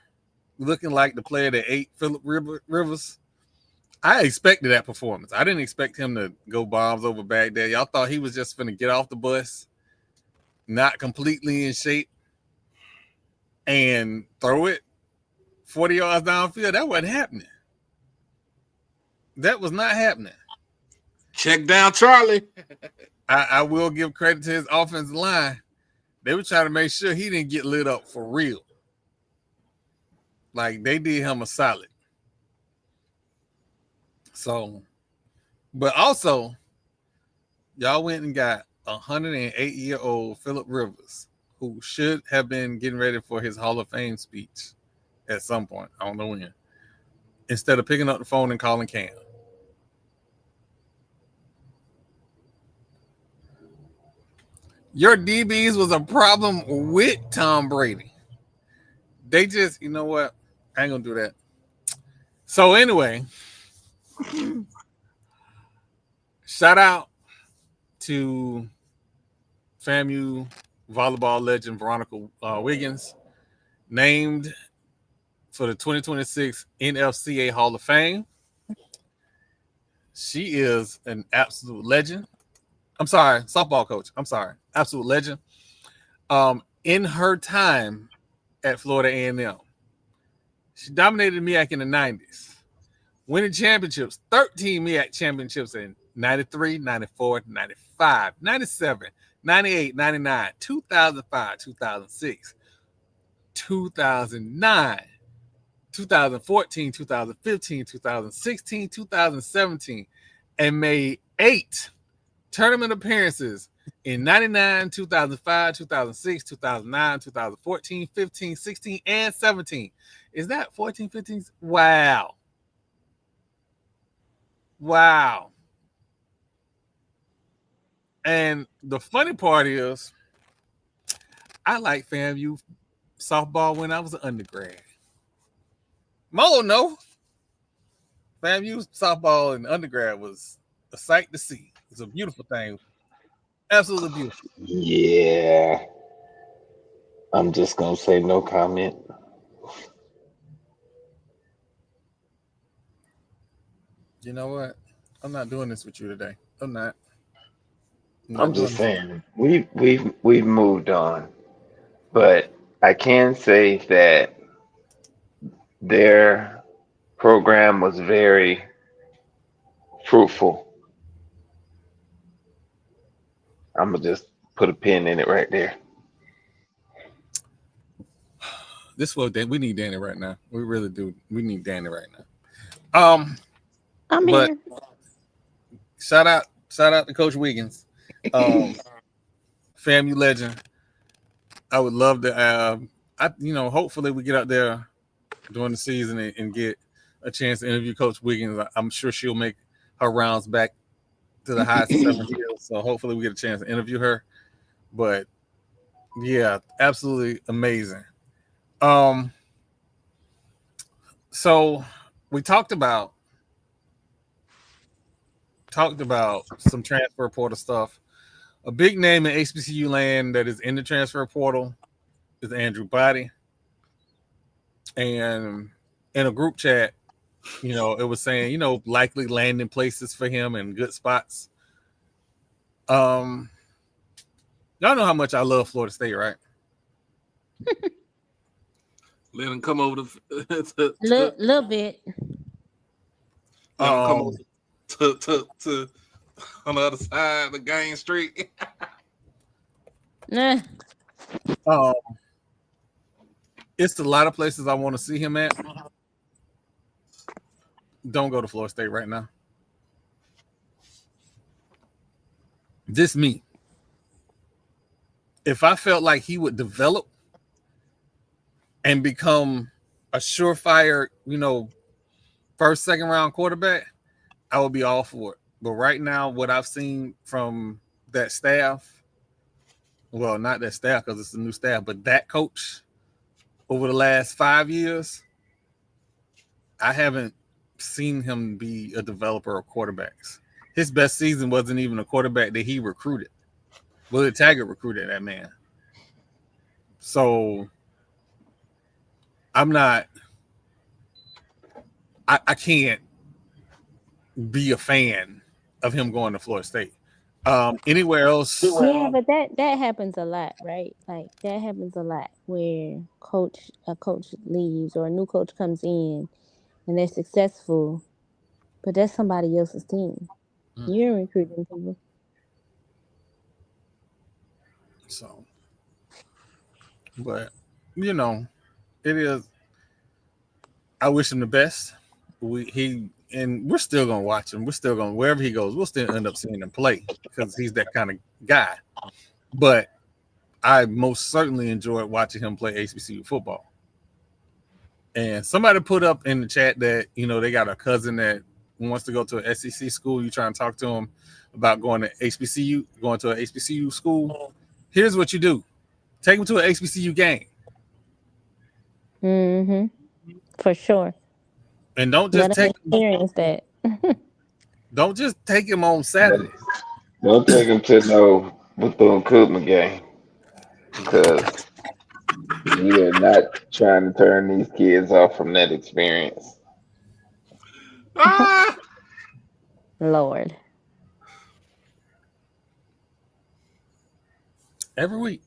looking like the player that ate Phillip Rivers. I expected that performance. I didn't expect him to go bombs over Baghdad. Y'all thought he was just going to get off the bus, not completely in shape. and throw it 40 yards downfield. That wasn't happening. That was not happening. Check down Charlie. I will give credit to his offensive line. They were trying to make sure he didn't get lit up for real. Like, they did him a solid. So, but also, y'all went and got 108-year-old Phillip Rivers, who should have been getting ready for his Hall of Fame speech at some point. I don't know when. Instead of picking up the phone and calling Cam. Your DBs was a problem with Tom Brady. They just, you know what? I ain't gonna do that. So anyway, shout out to FAMU volleyball legend Veronica Wiggins, named for the 2026 NFCA Hall of Fame. She is an absolute legend. I'm sorry, softball coach. I'm sorry, absolute legend. In her time at Florida A&M, she dominated MEAC in the 90s, winning championships, 13 MEAC championships in 93, 94, 95, 97, 98, 99, 2005, 2006, 2009, 2014, 2015, 2016, 2017, and made 8 tournament appearances in 99, 2005, 2006, 2009, 2014, 15, 16, and 17. Is that 14, 15? Wow. Wow. And the funny part is, I like FAMU softball when I was an undergrad. Mo, no. FAMU softball in undergrad was a sight to see. It's a beautiful thing. Absolutely beautiful. Yeah. I'm just going to say no comment. You know what? I'm not doing this with you today. I'm not. I'm just saying we've moved on, but I can say that their program was very fruitful. I'm gonna just put a pin in it right there. This was we need Danny right now. We really do. We need Danny right now. I'm But here. shout out to Coach Wiggins, FAMU legend. I would love to. Hopefully we get out there during the season and get a chance to interview Coach Wiggins. I'm sure she'll make her rounds back to the high 7 hills. So hopefully we get a chance to interview her. But yeah, absolutely amazing. So we talked about some transfer portal stuff. A big name in HBCU land that is in the transfer portal is Andrew Body. And in a group chat, it was saying, likely landing places for him and good spots. Y'all know how much I love Florida State, right? Let him come over Little bit. Let him come over to on the other side of the game street. Nah. It's a lot of places I want to see him at. Don't go to Florida State right now. Just me. If I felt like he would develop and become a surefire, first, second round quarterback, I would be all for it. But right now, what I've seen from that staff, well, not that staff because it's a new staff, but that coach over the last 5 years, I haven't seen him be a developer of quarterbacks. His best season wasn't even a quarterback that he recruited. Willie Taggart recruited that man. So I'm not, I can't be a fan of him going to Florida State. Anywhere else? Yeah, but that happens a lot, right? Like that happens a lot where a coach leaves or a new coach comes in and they're successful, but that's somebody else's team. You're recruiting people. So, but you know, it is. I wish him the best. We're still gonna watch him. We're still gonna wherever he goes. We'll still end up seeing him play because he's that kind of guy. But I most certainly enjoyed watching him play HBCU football. And somebody put up in the chat that they got a cousin that wants to go to an SEC school. You try and talk to him about going to an HBCU school. Here's what you do: take him to an HBCU game. For sure. And don't just experience that. Don't just take him on Saturday. Don't take him to no Bethune-Cookman game because we are not trying to turn these kids off from that experience. Lord. Every week.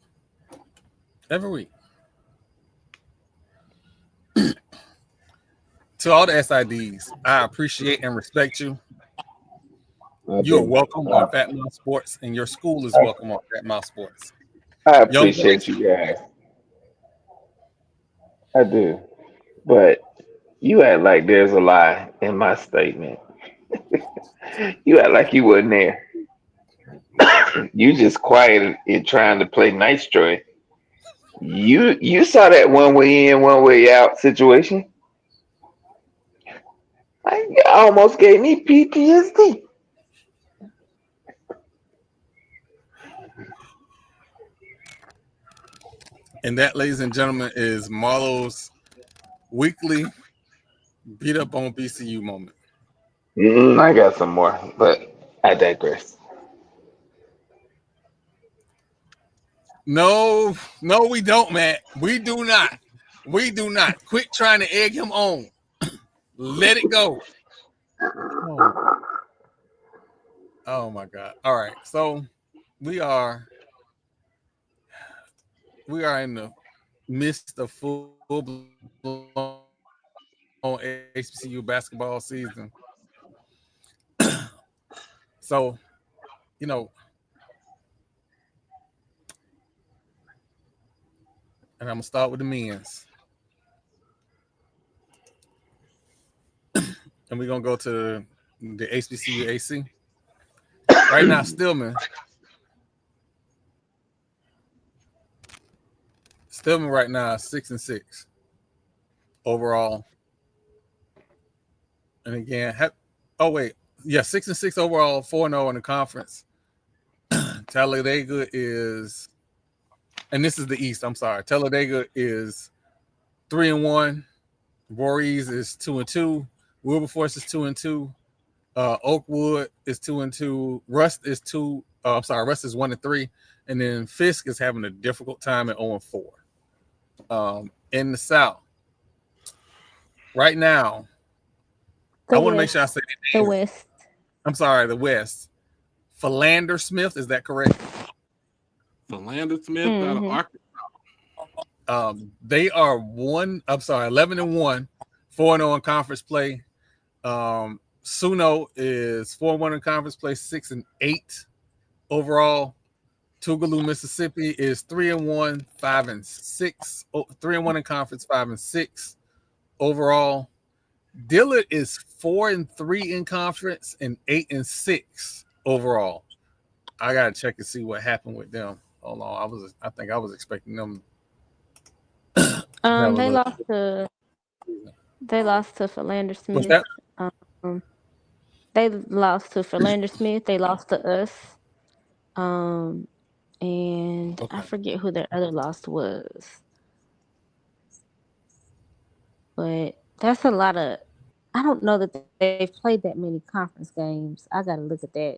To all the SIDs, I appreciate and respect you. You are welcome on Fat Mouth Sports, and your school is welcome on Fat Mouth Sports. I appreciate you guys. I do. But you act like there's a lie in my statement. You act like you wasn't there. You just quiet it trying to play nice, Troy. You saw that one way in, one way out situation. You almost gave me PTSD. And that, ladies and gentlemen, is Marlo's weekly beat up on BCU moment. I got some more, but I digress. No, we don't, Matt. We do not. Quit trying to egg him on. Let it go. Oh my God. All right. So we are in the midst of full-blown HBCU basketball season. So, and I'm going to start with the men's. And we're going to go to the HBCU AC. Right now, Stillman right now is 6-6 overall. And again, 6-6 overall, 4-0 in the conference. Talladega is, and this is the East. I'm sorry. Talladega is 3-1. Voorhees is 2-2. Wilberforce is 2-2. Oakwood is 2-2. Rust is 1-3. And then Fisk is having a difficult time at 0-4. In the South, right now, I want to make sure I say the West. I'm sorry, the West. Philander Smith, is that correct? Philander Smith out of Arkansas. They are 11-1, 4-0 in conference play. Suno is 4-1 in conference play, 6-8 overall. Tougaloo, Mississippi is 3-1, 5-6. 3-1 in conference, 5-6 overall. Dillard is 4-3 in conference and 8-6 overall. I gotta check and see what happened with them. Hold on, I think I was expecting them. They lost to Philander Smith. They lost to Philander Smith. They lost to us. And I forget who their other loss was. But that's a lot of. I don't know that they've played that many conference games. I got to look at that.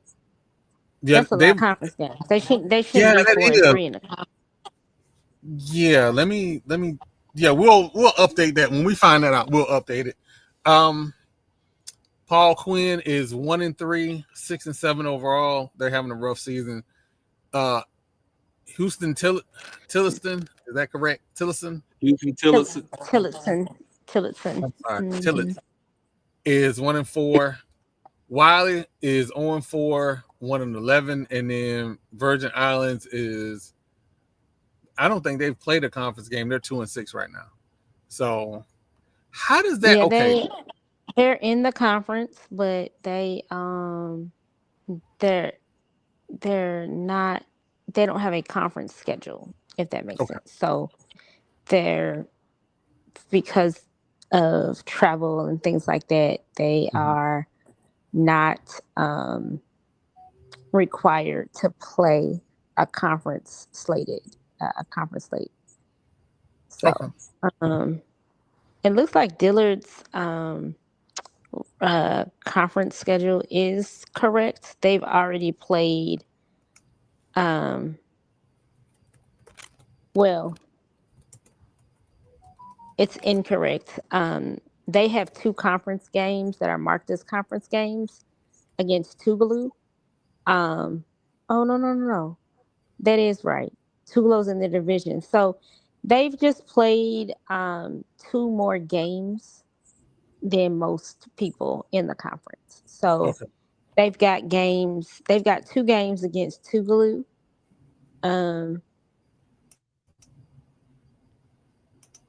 Yeah, that's a lot of conference games. They shouldn't be 4-3 in the conference. Yeah, let me. Yeah, we'll update that when we find that out. We'll update it. Paul Quinn is 1-3, 6-7 overall. They're having a rough season. Houston Tillotson, is that correct? Tillotson? Houston Tillotson. Tillotson. I'm sorry, Mhm. Tillotson is 1-4. Wiley is 0-4, 1-11, and then Virgin Islands is, I don't think they've played a conference game. They're 2-6 right now. So how does that? Yeah, Okay, they're in the conference, but they're they're not they don't have a conference schedule, if that makes okay, sense. So they're, because of travel and things like that, they mhm, are not required to play a conference slate. okay, So um it looks like Dillard's conference schedule is correct. They've already played um well, it's incorrect. They have two conference games that are marked as conference games against Tougaloo. Um, oh no. That is right. Tougaloo's in the division. So they've just played two more games than most people in the conference. So okay. they've got two games against Tougaloo. Um,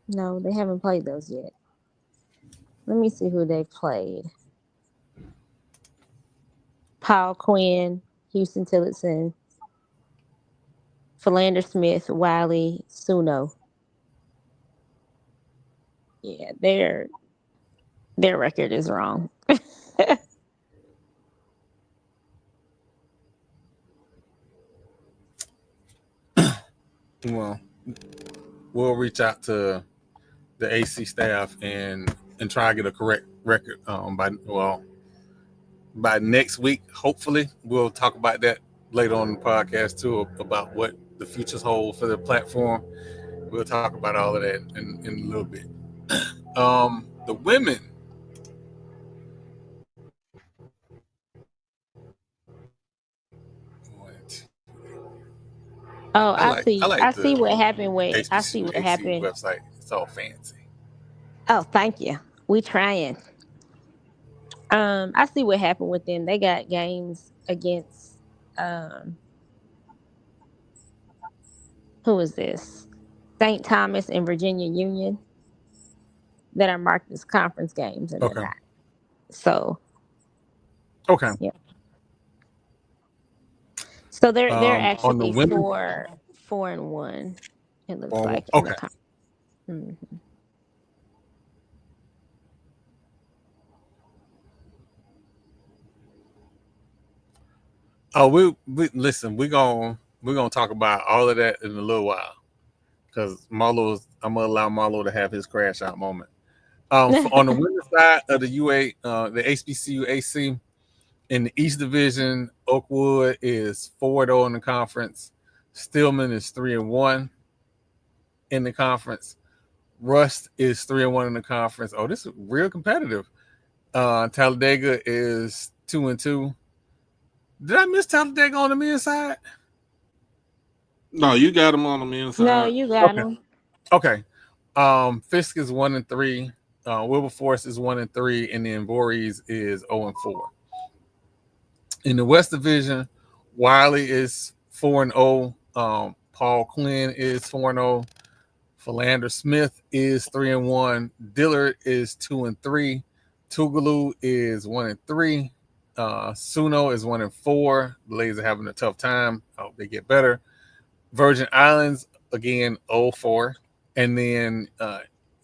no, they haven't played those yet. Let me see who they've played. Paul Quinn, Houston Tillotson, Philander Smith, Wiley, Suno. Yeah, their record is wrong. Well, we'll reach out to the AC staff and try to get a correct record by next week. Hopefully, we'll talk about that later on in the podcast too, about what the futures hold for the platform. We'll talk about all of that in a little bit. The women. Oh, I like I the see what happened with I HBCU see what AC happened. website. It's all fancy. Oh, thank you. We trying. I see what happened with them. They got games against um who is this? St. Thomas and Virginia Union that are marked as conference games and they're Okay. not. So Okay. yeah. So they're On the actually women. 4-1, it looks Well, like, in the okay. conference. Mhm. Oh, we listen. We're gonna talk about all of that in a little while because I'm gonna allow Marlo to have his crash out moment. On the women's side of the UA, the HBCU AC in the East Division, Oakwood is 4-0 in the conference. Stillman is 3-1 in the conference. Rust is 3-1 in the conference. Oh, this is real competitive. Talladega is 2-2. Did I miss Talladega on the men's side? No, you got them on the No, inside. you got Okay. them. Okay. Fisk is 1-3. Wilberforce is 1-3, and then Voorhees is 0-4. In the West Division, Wiley is 4-0. Paul Quinn is 4-0. Philander Smith is 3-1. Dillard is 2-3. Tougaloo is 1-3. Suno is 1-4. The ladies are having a tough time. I hope they get better. Virgin Islands again 0-4. And then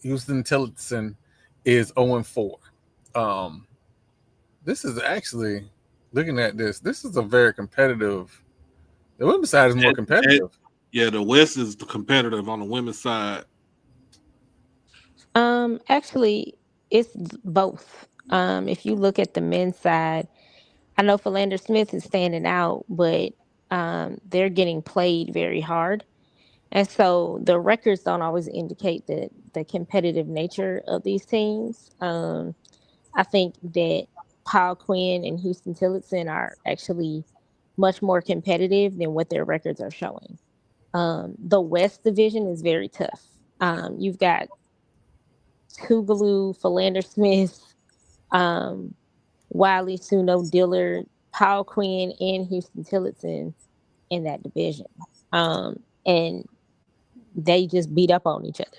Houston Tillotson is 0-4. This is actually looking at this. This is a very competitive. The women's side is more competitive. Yeah, the West is competitive on the women's side. Actually, it's both. If you look at the men's side, I know Philander Smith is standing out, but they're getting played very hard. And so the records don't always indicate the competitive nature of these teams. I think that Paul Quinn and Houston Tillotson are actually much more competitive than what their records are showing. The West Division is very tough. You've got Tougaloo, Philander Smith, Wiley, Suno, Dillard, Paul Quinn, and Houston Tillotson in that division. And they just beat up on each other.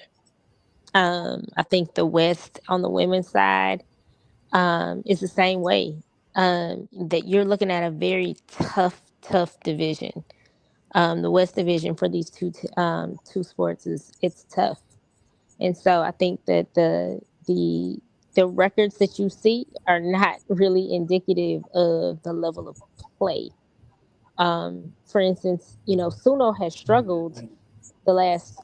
I think the West on the women's side is the same way. That you're looking at a very tough division. The West Division for these two sports it's tough, and so I think that the records that you see are not really indicative of the level of play. For instance, Suno has struggled the last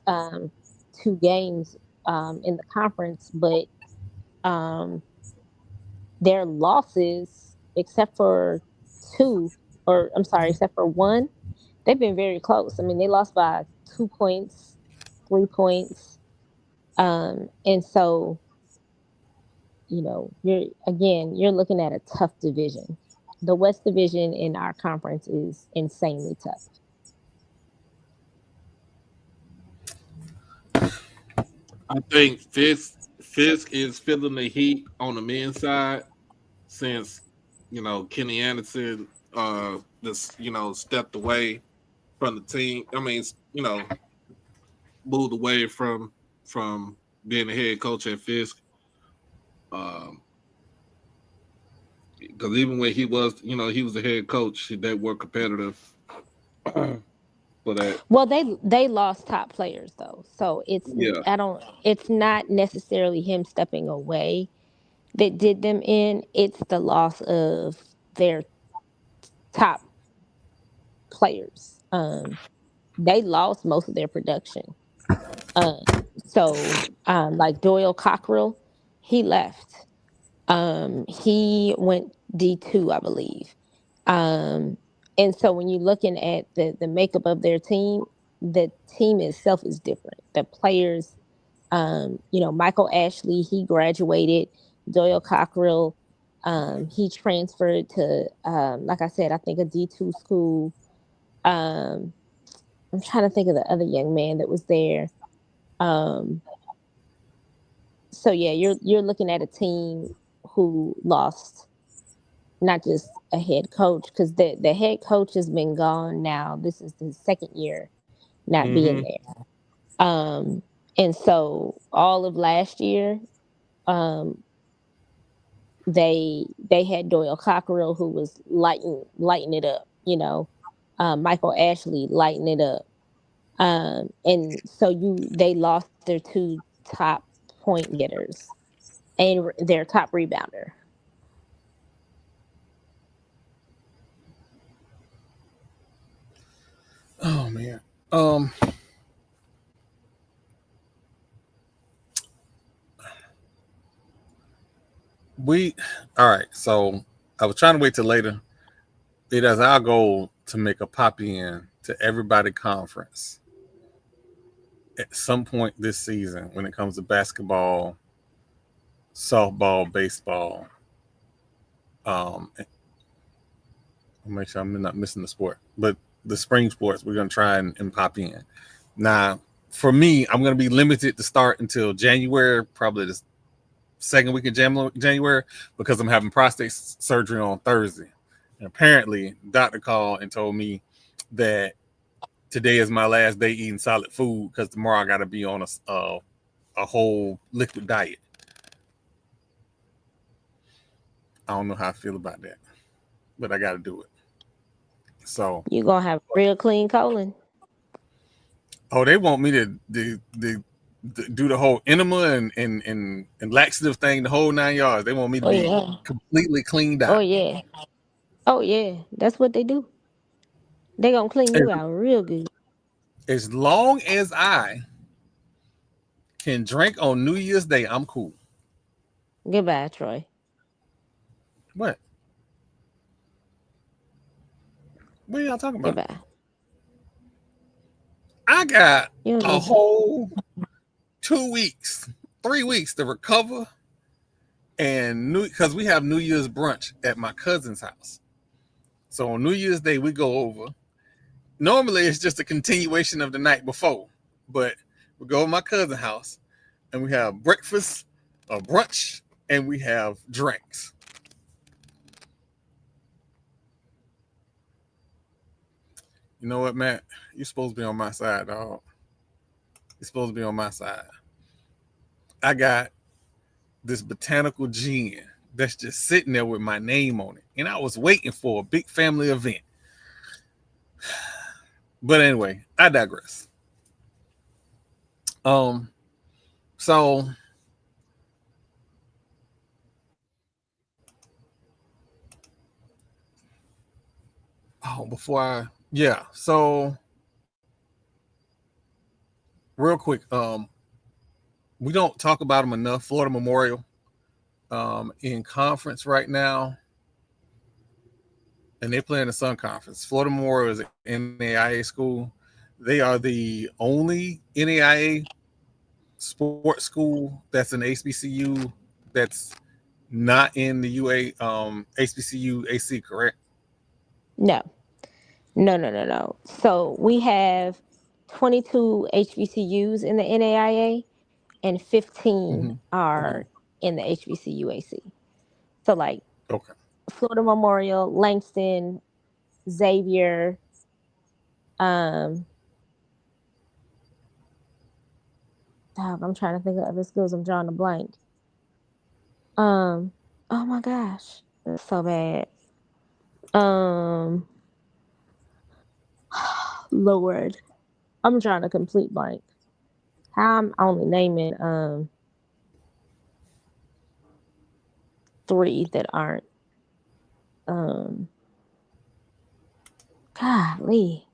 two games in the conference, but um, their losses, except for two, or I'm sorry, except for one, they've been very close. I mean, they lost by 2 points, 3 points, and so you're looking at a tough division. The West Division in our conference is insanely tough. I think Fisk is feeling the heat on the men's side since Kenny Anderson just stepped away from the team. I mean, moved away from being the head coach at Fisk. Because even when he was the head coach, they were competitive. For that. Well, they lost top players though, so Yeah. it's not necessarily him stepping away that did them in. It's the loss of their top players. They lost most of their production. Like Doyle Cockrell, he left. He went D2, I believe. And so when you're looking at the makeup of their team, the team itself is different. The players, Michael Ashley, he graduated. Doyle Cockrell, he transferred to, like I said, I think a D2 school. I'm trying to think of the other young man that was there. So yeah, you're looking at a team who lost not just a head coach, because the head coach has been gone now. This is his second year not being there. And so all of last year, they had Doyle Cockrell, who was lighting it up, Michael Ashley lighting it up. And so they lost their two top point getters and their top rebounder. Oh man. All right. So I was trying to wait till later. It is our goal to make a pop in to everybody conference at some point this season when it comes to basketball, softball, baseball. I'll make sure I'm not missing the sport, but the spring sports we're gonna try and pop in. Now, for me, I'm gonna be limited to start until January, probably the second week of January, because I'm having prostate surgery on Thursday. And apparently, doctor called and told me that today is my last day eating solid food because tomorrow I got to be on a whole liquid diet. I don't know how I feel about that, but I got to do it. So you're gonna have real clean colon. Oh, they want me to do the whole enema and laxative thing, the whole 9 yards. They want me to be completely cleaned out. Oh yeah, that's what they do. They gonna clean you out real good. As long as I can drink on New Year's Day, I'm cool. Goodbye, Troy. What are y'all talking about? Goodbye. I got a whole 2 weeks, 3 weeks to recover And because we have New Year's brunch at my cousin's house. So on New Year's Day, we go over. Normally, it's just a continuation of the night before, but we go to my cousin's house and we have breakfast, a brunch, and we have drinks. You know what, Matt? You're supposed to be on my side, dog. You're supposed to be on my side. I got this botanical gin that's just sitting there with my name on it. And I was waiting for a big family event. But anyway, I digress. So so real quick, we don't talk about them enough. Florida Memorial in conference right now, and they play in the Sun Conference. Florida Memorial is an NAIA school. They are the only NAIA sports school that's an HBCU that's not in the HBCU AC, correct? No. So we have 22 HBCUs in the NAIA and 15 are in the HBCU AC. So like Florida Memorial, Langston, Xavier, I'm trying to think of other schools. I'm drawing a blank. Oh my gosh, that's so bad. Lord, I'm trying to complete blank. How I'm only naming 3 that aren't. Golly,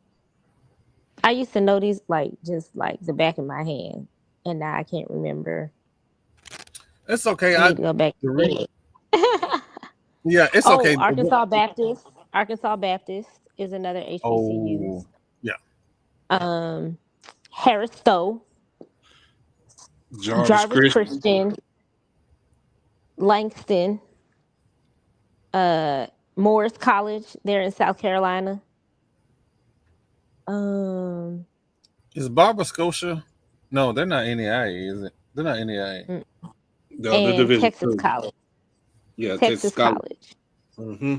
I used to know these like just like the back of my hand, and now I can't remember. It's okay. I need to go back. Yeah, it's okay. Arkansas Baptist is another HBCU. Harris Stowe, Jarvis Christian, Langston, Morris College. They're in South Carolina. Is Barbara Scotia? No, they're not NAIA, is it? They're not NAIA. No, and Texas College. Yeah, Texas College. Mm-hmm.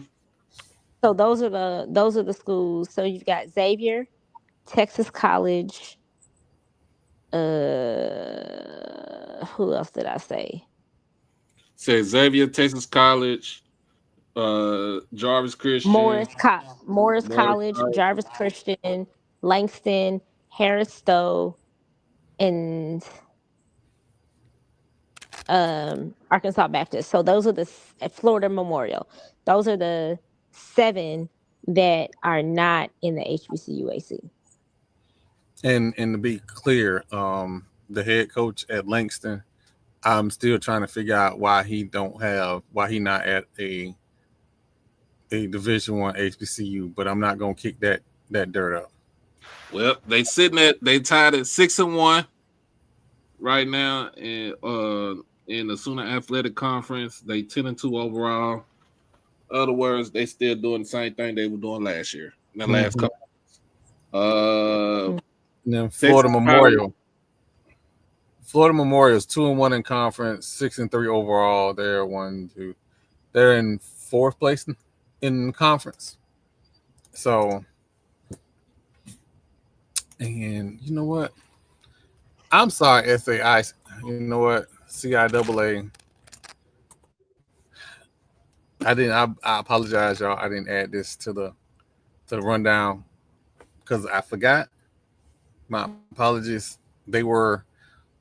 So those are the schools. So you've got Xavier, Texas College. Who else did I say? Say Xavier, Texas College, Jarvis Christian, Morris College, Jarvis Christian, Langston, Harris Stowe, and Arkansas Baptist. So those are the Florida Memorial. Those are the 7 that are not in the HBCUAC. And to be clear, the head coach at Langston, I'm still trying to figure out why he not at a Division I HBCU, but I'm not gonna kick that dirt up. Well, they tied at 6-1 right now in the Sooner Athletic Conference. They 10-2 overall. In other words, they still doing the same thing they were doing last year. In the last couple. And then Florida Memorial. Florida Memorial is 2-1 in conference, 6-3 overall. They're in 4th place in conference. So, and you know what? I'm sorry, SAI. You know what? CIAA. I apologize, y'all. I didn't add this to the rundown because I forgot. My apologies. They were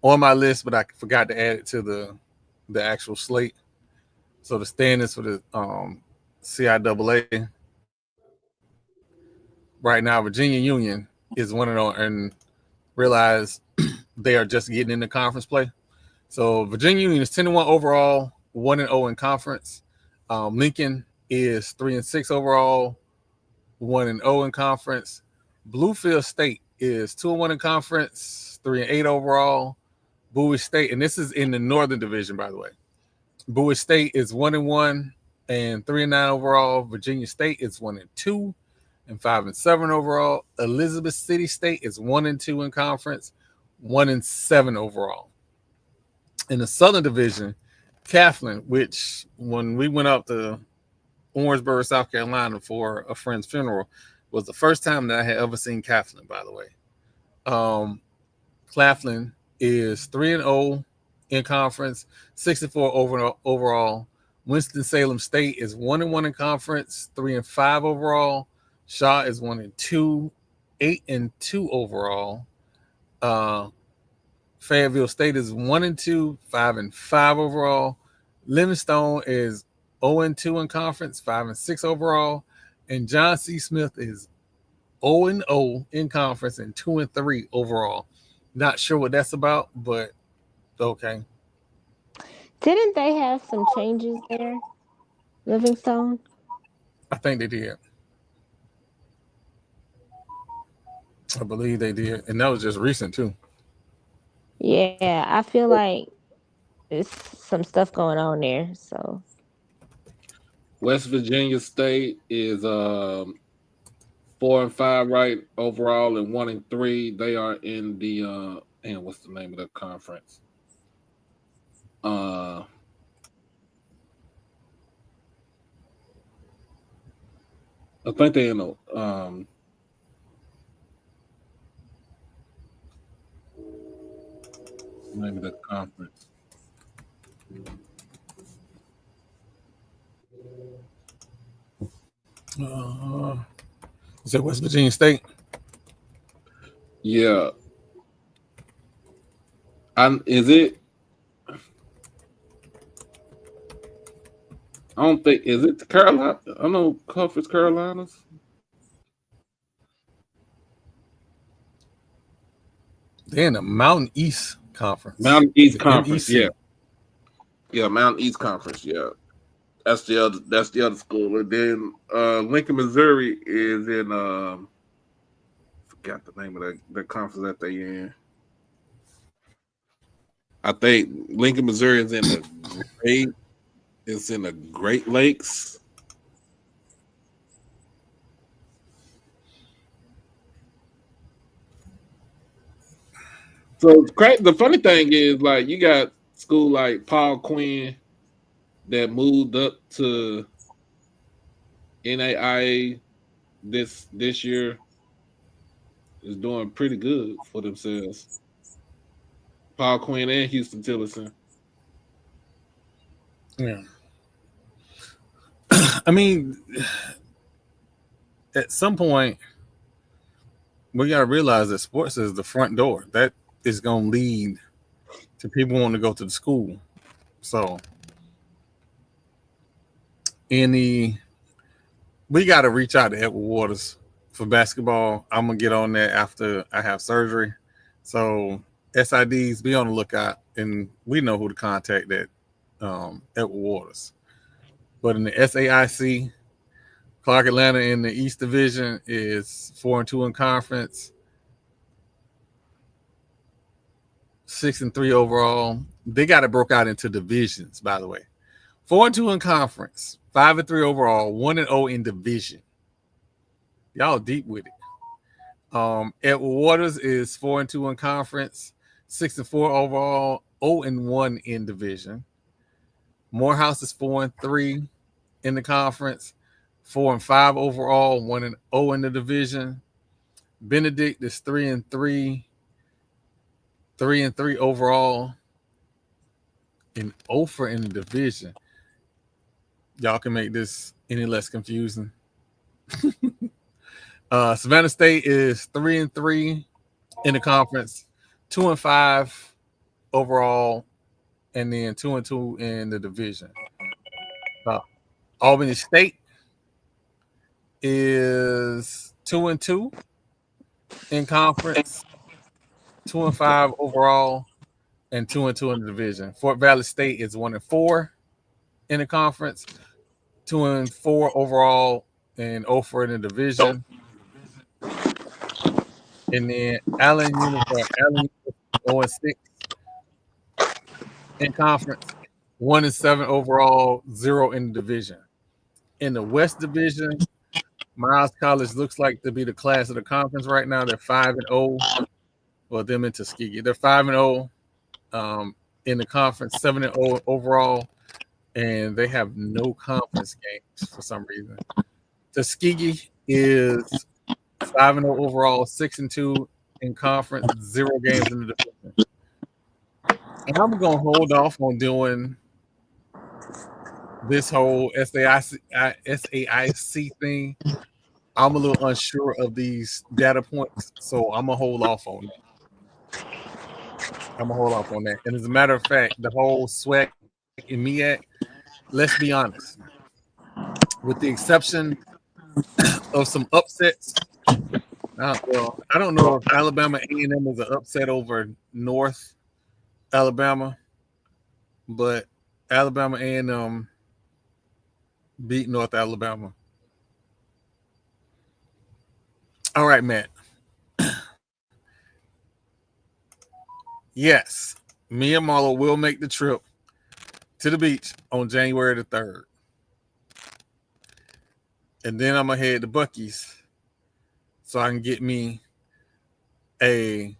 on my list, but I forgot to add it to the actual slate. So the standings for the CIAA right now, Virginia Union is 1-0, and realize they are just getting into conference play. So Virginia Union is 10-1 overall, 1-0 in conference. Lincoln is 3-6 overall, 1-0 in conference. Bluefield State is 2-1 in conference, 3-8 overall. Bowie State, and this is in the Northern Division, by the way. Bowie State is 1-1 and 3-9 overall. Virginia State is 1-2 and 5-7 overall. Elizabeth City State is 1-2 in conference, 1-7 overall. In the Southern Division, Claflin, which when we went up to Orangeburg, South Carolina for a friend's funeral, was the first time that I had ever seen Claflin, by the way. Claflin is 3-0 in conference, 64 overall. Winston-Salem State is 1-1 in conference, 3-5 overall. Shaw is 1-2, 8-2 overall. Fayetteville State is 1-2, 5-5 overall. Livingstone is 0-2 in conference, 5-6 overall. And John C. Smith is 0-0 in conference and 2-3 overall. Not sure what that's about, but okay. Didn't they have some changes there, Livingstone? I think they did. I believe they did. And that was just recent, too. Yeah, I feel like there's some stuff going on there. So West Virginia State is 4-5 right overall and 1-3. They are in the what's the name of the conference? I think they're in the name of the conference. Is that West Virginia State? Yeah. Is it? I don't think, is it the Carolina? I know Conference Carolinas. They're in the Mountain East Conference. Mountain East Conference, MEC. yeah, Mountain East Conference, yeah. That's the other school. And then Lincoln, Missouri is in forgot the name of the conference that they in. I think Lincoln, Missouri is in the Great Lakes. So the funny thing is, like, you got school like Paul Quinn that moved up to NAIA this year is doing pretty good for themselves. Paul Quinn and Houston Tillerson. Yeah. I mean, at some point, we got to realize that sports is the front door. That is going to lead to people wanting to go to the school. So, we got to reach out to Edward Waters for basketball. I'm going to get on that after I have surgery. So, SIDs, be on the lookout, and we know who to contact at Edward Waters. But in the SAIC, Clark Atlanta in the East Division is 4-2 in conference, 6-3 overall. They got it broke out into divisions, by the way. 4-2 in conference, 5-3 overall, 1-0 in division. Y'all deep with it. Edward Waters is 4-2 in conference, 6-4 overall, 0-1 in division. Morehouse is 4-3 in the conference, 4-5 overall, 1-0 in the division. Benedict is 3-3, 3-3 overall, and 0 in the division. Y'all can make this any less confusing. Savannah State is 3-3 in the conference, 2-5 overall, and then 2-2 in the division. Albany State is 2-2 in conference, 2-5 overall, and 2-2 in the division. Fort Valley State is 1-4 in the conference, 2-4 overall, and 0 in the division. And then Allen Unified 0-6 in conference, 1-7 overall, 0 in the division. In the West Division, Miles College looks like to be the class of the conference right now. They're 5-0. Well, them in Tuskegee. They're 5-0 in the conference, 7-0 overall, and they have no conference games for some reason. Tuskegee is 5-0 overall, 6-2 in conference, 0 games in the division. And I'm gonna hold off on doing this whole SAIC thing. I'm a little unsure of these data points, so I'm gonna hold off on that. And as a matter of fact, the whole SWAC and MEAC, let's be honest, with the exception of some upsets. Well, I don't know if Alabama A&M is an upset over North Alabama, but Alabama A&M beat North Alabama. All right, Matt. Yes, me and Marlo will make the trip to the beach on January the 3rd. And then I'm going to head to Buc-ee's so I can get me a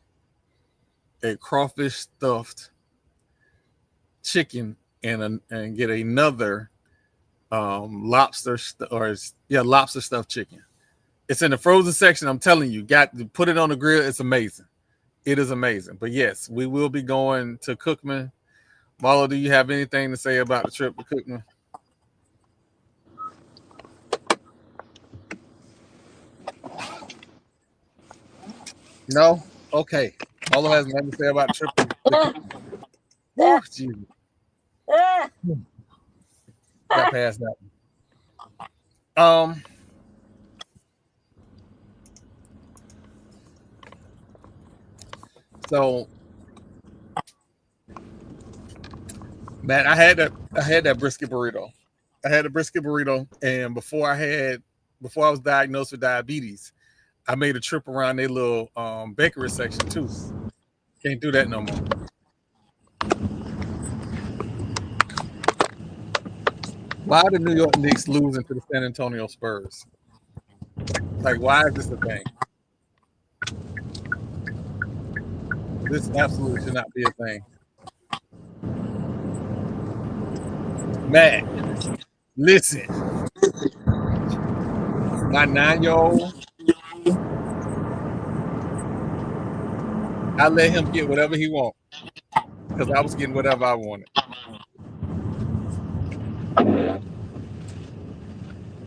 crawfish stuffed chicken and get another lobster stuffed chicken. It's in the frozen section. I'm telling you, got to put it on the grill. It's amazing. It is amazing. But yes, we will be going to Cookman. Marlo, do you have anything to say about the trip to Cookman? No? Okay. Marlo has nothing to say about the trip to Cookman. Oh, Jesus. Got past that one. So, Matt, I had that brisket burrito. I had a brisket burrito, and before I was diagnosed with diabetes, I made a trip around their little bakery section too. Can't do that no more. Why are the New York Knicks losing to the San Antonio Spurs? Like, why is this a thing? This absolutely should not be a thing. Matt, listen. My 9-year-old, I let him get whatever he wants because I was getting whatever I wanted.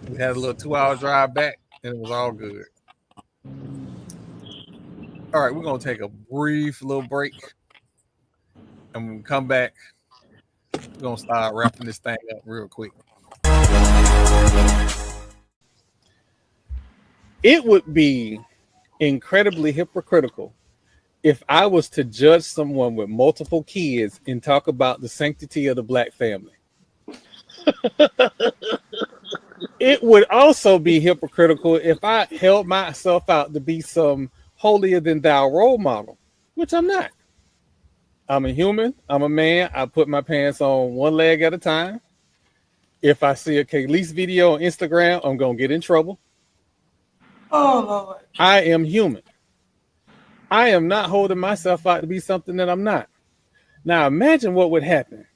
We had a little 2-hour drive back, and it was all good. All right, we're going to take a brief little break, and when we come back, we're going to start wrapping this thing up real quick. It would be incredibly hypocritical if I was to judge someone with multiple kids and talk about the sanctity of the Black family. It would also be hypocritical if I held myself out to be some holier than thou role model, which I'm not. I'm a human. I'm a man. I put my pants on one leg at a time. If I see a K-Lease video on Instagram, I'm going to get in trouble. Oh, Lord. I am human. I am not holding myself out to be something that I'm not. Now, imagine what would happen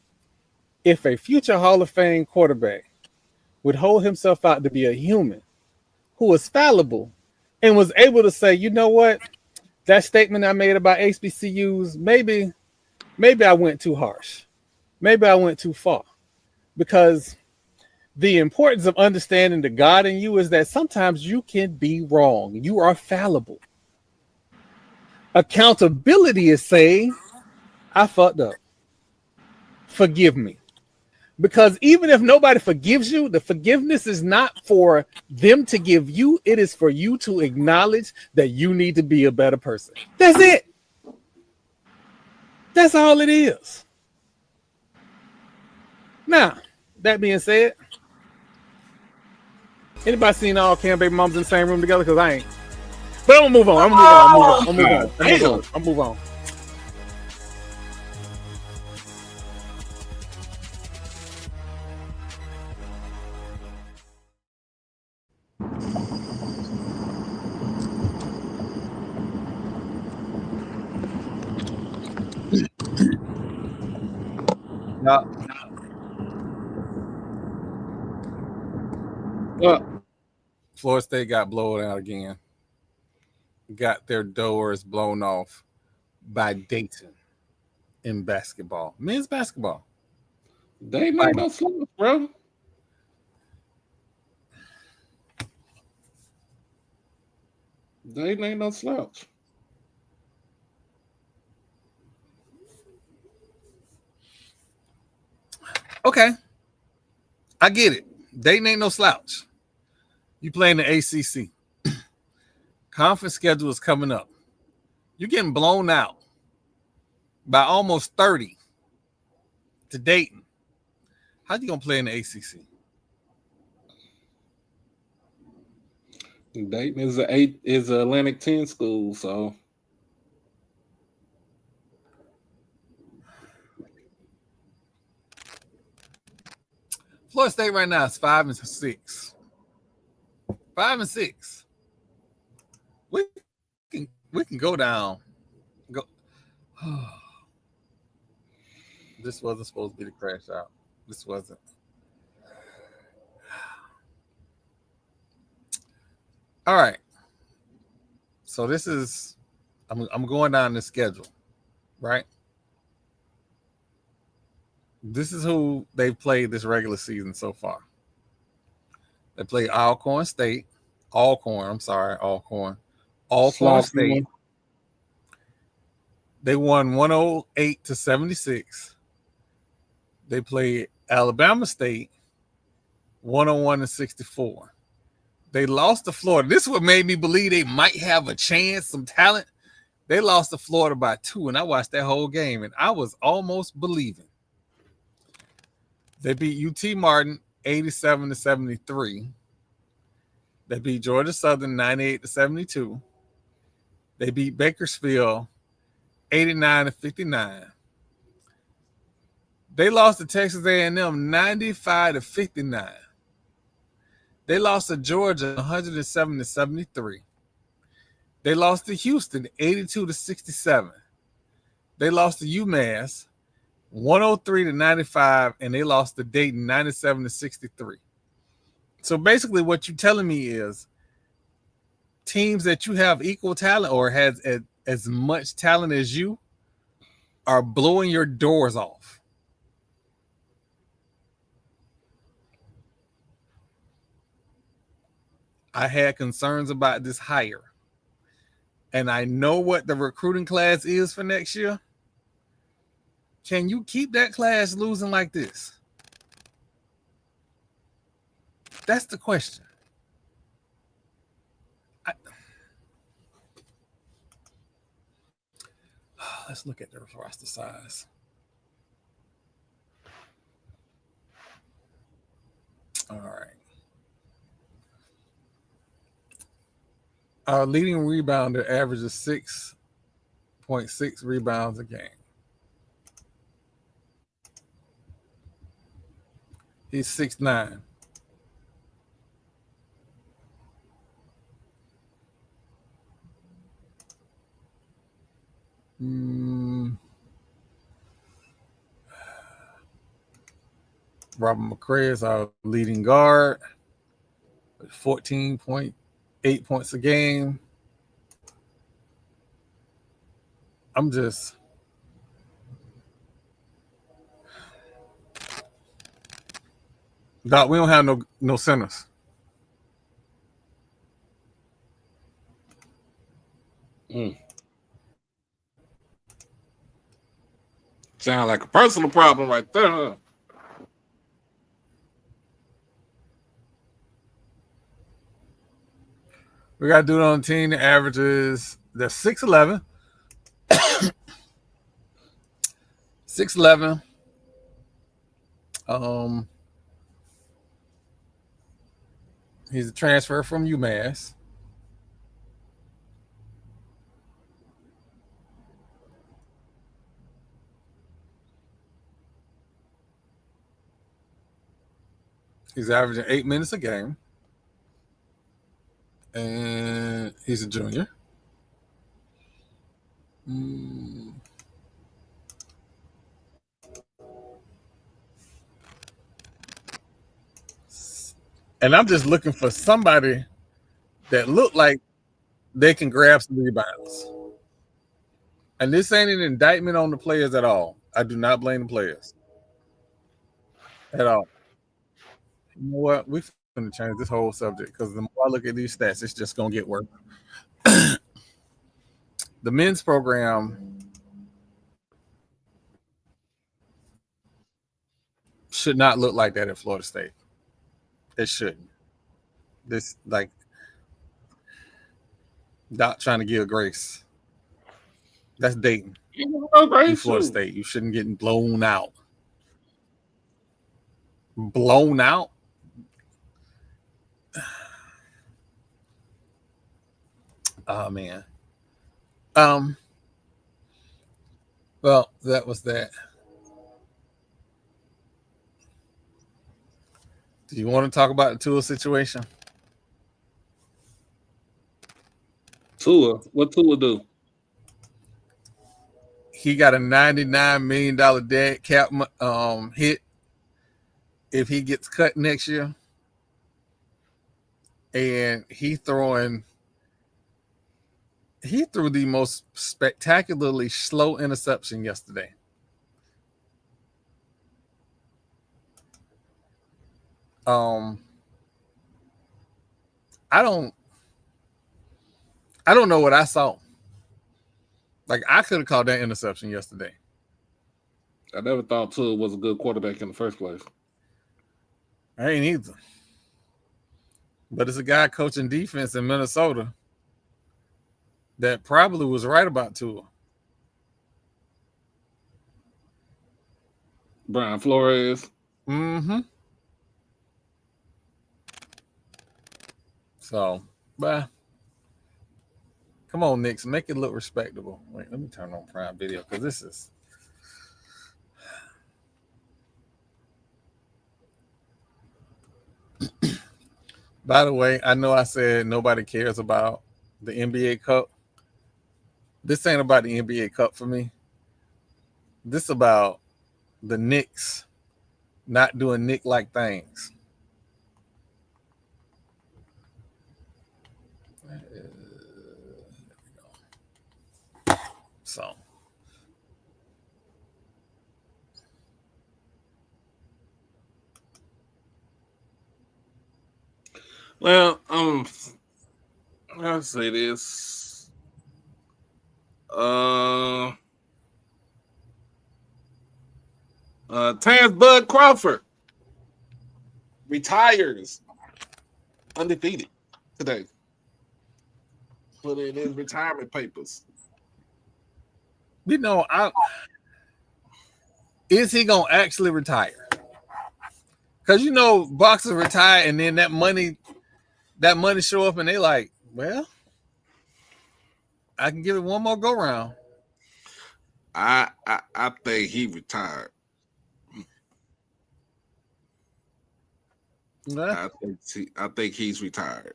if a future Hall of Fame quarterback would hold himself out to be a human who was fallible and was able to say, you know what, that statement I made about HBCUs, maybe I went too harsh. Maybe I went too far. Because the importance of understanding the God in you is that sometimes you can be wrong. You are fallible. Accountability is saying, I fucked up. Forgive me. Because even if nobody forgives you, the forgiveness is not for them to give you. It is for you to acknowledge that you need to be a better person. That's it. That's all it is. Now, that being said, anybody seen all Cam baby moms in the same room together? Because I ain't. But I'm going to move on. I'm move on. Yeah. Florida State got blown out again. Got their doors blown off by Dayton in basketball, men's basketball. They ain't no slouch, bro. They ain't no slouch. Okay, I get it. Dayton ain't no slouch. You playing the ACC. Conference schedule is coming up. You're getting blown out by almost 30 to Dayton. How you gonna play in the ACC? Dayton is a Atlantic 10 school, so Florida State right now is 5-6. 5-6. We can go down. Go. This wasn't supposed to be the crash out. This wasn't. All right. So this is I'm going down the schedule, right? This is who they've played this regular season so far. They played Alcorn State. Alcorn State. They won 108-76. They played Alabama State 101-64. They lost to Florida. This is what made me believe they might have a chance, some talent. They lost to Florida by 2, and I watched that whole game, and I was almost believing. They beat UT Martin 87-73. They beat Georgia Southern 98-72. They beat Bakersfield 89-59. They lost to Texas A&M 95-59. They lost to Georgia 107-73. They lost to Houston 82-67. They lost to UMass 103-95, and they lost to Dayton 97-63. So basically what you're telling me is teams that you have equal talent or has as much talent as you are blowing your doors off. I had concerns about this hire. And I know what the recruiting class is for next year. Can you keep that class losing like this? That's the question. Let's look at the roster size. All right. Our leading rebounder averages 6.6 rebounds a game. He's 6'9". Robert McCray is our leading guard with 14.8 points a game. I'm just Doc, we don't have no centers. Sound like a personal problem right there, huh? We got a dude on the team that averages, they're 6'11". 6'11". He's a transfer from UMass. He's averaging 8 minutes a game. And he's a junior. And I'm just looking for somebody that look like they can grab some rebounds. And this ain't an indictment on the players at all. I do not blame the players at all. You know what? We're going to change this whole subject because the more I look at these stats, it's just going to get worse. The men's program should not look like that at Florida State. It shouldn't. This, like, Doc trying to give grace. That's Dayton. You Florida State. You shouldn't get blown out. Blown out? Oh, man. Well, that was that. Do you want to talk about the Tua situation? Tua? What Tua do? He got a $99 million dead cap hit if he gets cut next year. And he threw the most spectacularly slow interception yesterday. I don't know what I saw. Like, I could have called that interception yesterday. I never thought Tua was a good quarterback in the first place. I ain't either. But it's a guy coaching defense in Minnesota that probably was right about Tua. Brian Flores. Mm-hmm. So, bye. Come on, Knicks, make it look respectable. Wait, let me turn on Prime Video because this is. By the way, I know I said nobody cares about the NBA Cup. This ain't about the NBA Cup for me. This about the Knicks not doing Knick-like things. So. Well, I'll say this. Terrence Bud Crawford retires undefeated today. Put in his retirement papers. You know, is he gonna actually retire? Because you know, boxers retire and then that money show up and they like, well, I can give it one more go round. I think he retired. I think he's retired.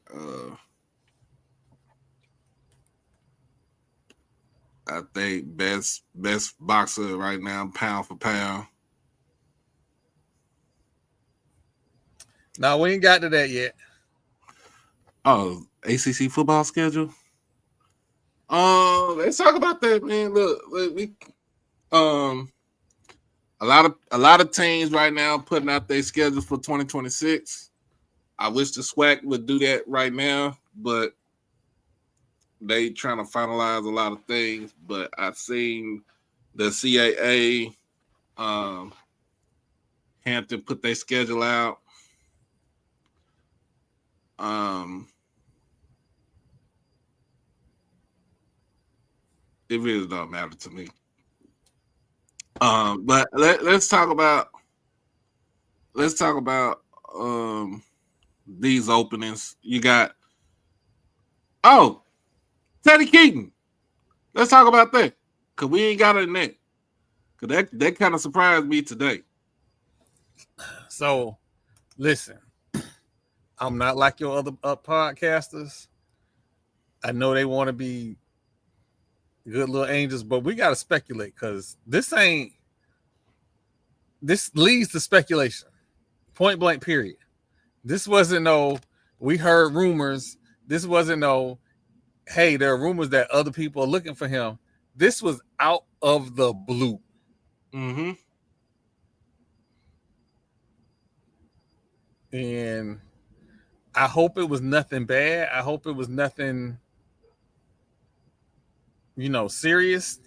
I think best boxer right now, pound for pound. No, we ain't got to that yet. Oh, ACC football schedule. Let's talk about that, man. Look, we a lot of teams right now putting out their schedules for 2026. I wish the SWAC would do that right now, but they trying to finalize a lot of things. But I've seen the CAA, Hampton put their schedule out. It really don't matter to me. But let's talk about these openings. You got Teddy Keaton. Let's talk about that because we ain't got it in there. Because that kind of surprised me today. So, listen, I'm not like your other podcasters. I know they want to be good little angels, but we got to speculate because this leads to speculation. Point blank, period. This wasn't no, we heard rumors. This wasn't no, hey, there are rumors that other people are looking for him. This was out of the blue. Mm-hmm. And I hope it was nothing bad. I hope it was nothing, serious.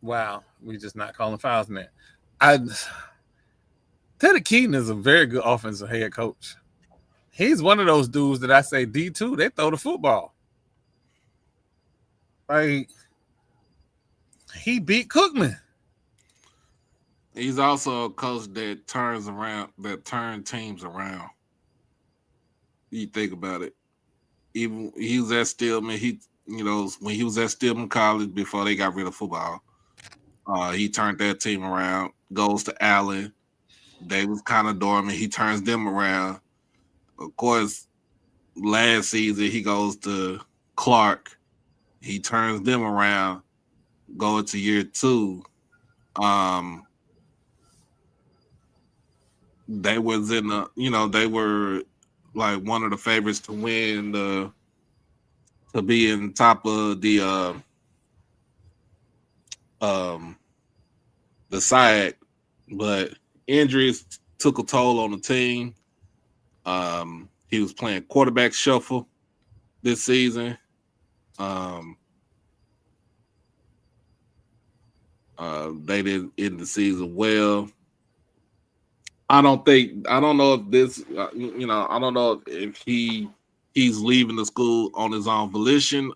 Wow, we just not calling fouls in that. Teddy Keaton is a very good offensive head coach. He's one of those dudes that I say D2, they throw the football. Like, he beat Cookman. He's also a coach that turns teams around. You think about it. Even he was at Stillman. When he was at Stillman College before they got rid of football, he turned that team around. Goes to Allen. They was kind of dormant. He turns them around. Of course, last season he goes to Clark. He turns them around. Going to year 2. They was in they were like one of the favorites to win to be in top of the SIAC, but injuries took a toll on the team. He was playing quarterback shuffle this season. They didn't end the season well. I don't know if this, I don't know if he's leaving the school on his own volition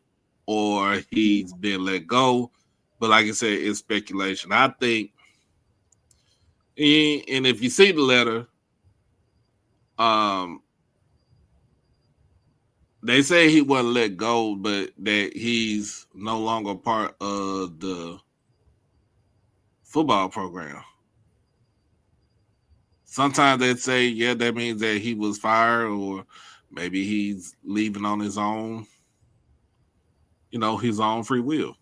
or he's been let go. But like I said, it's speculation. I think, and if you see the letter, they say he wasn't let go, but that he's no longer part of the football program. Sometimes they'd say, yeah, that means that he was fired, or maybe he's leaving on his own, his own free will.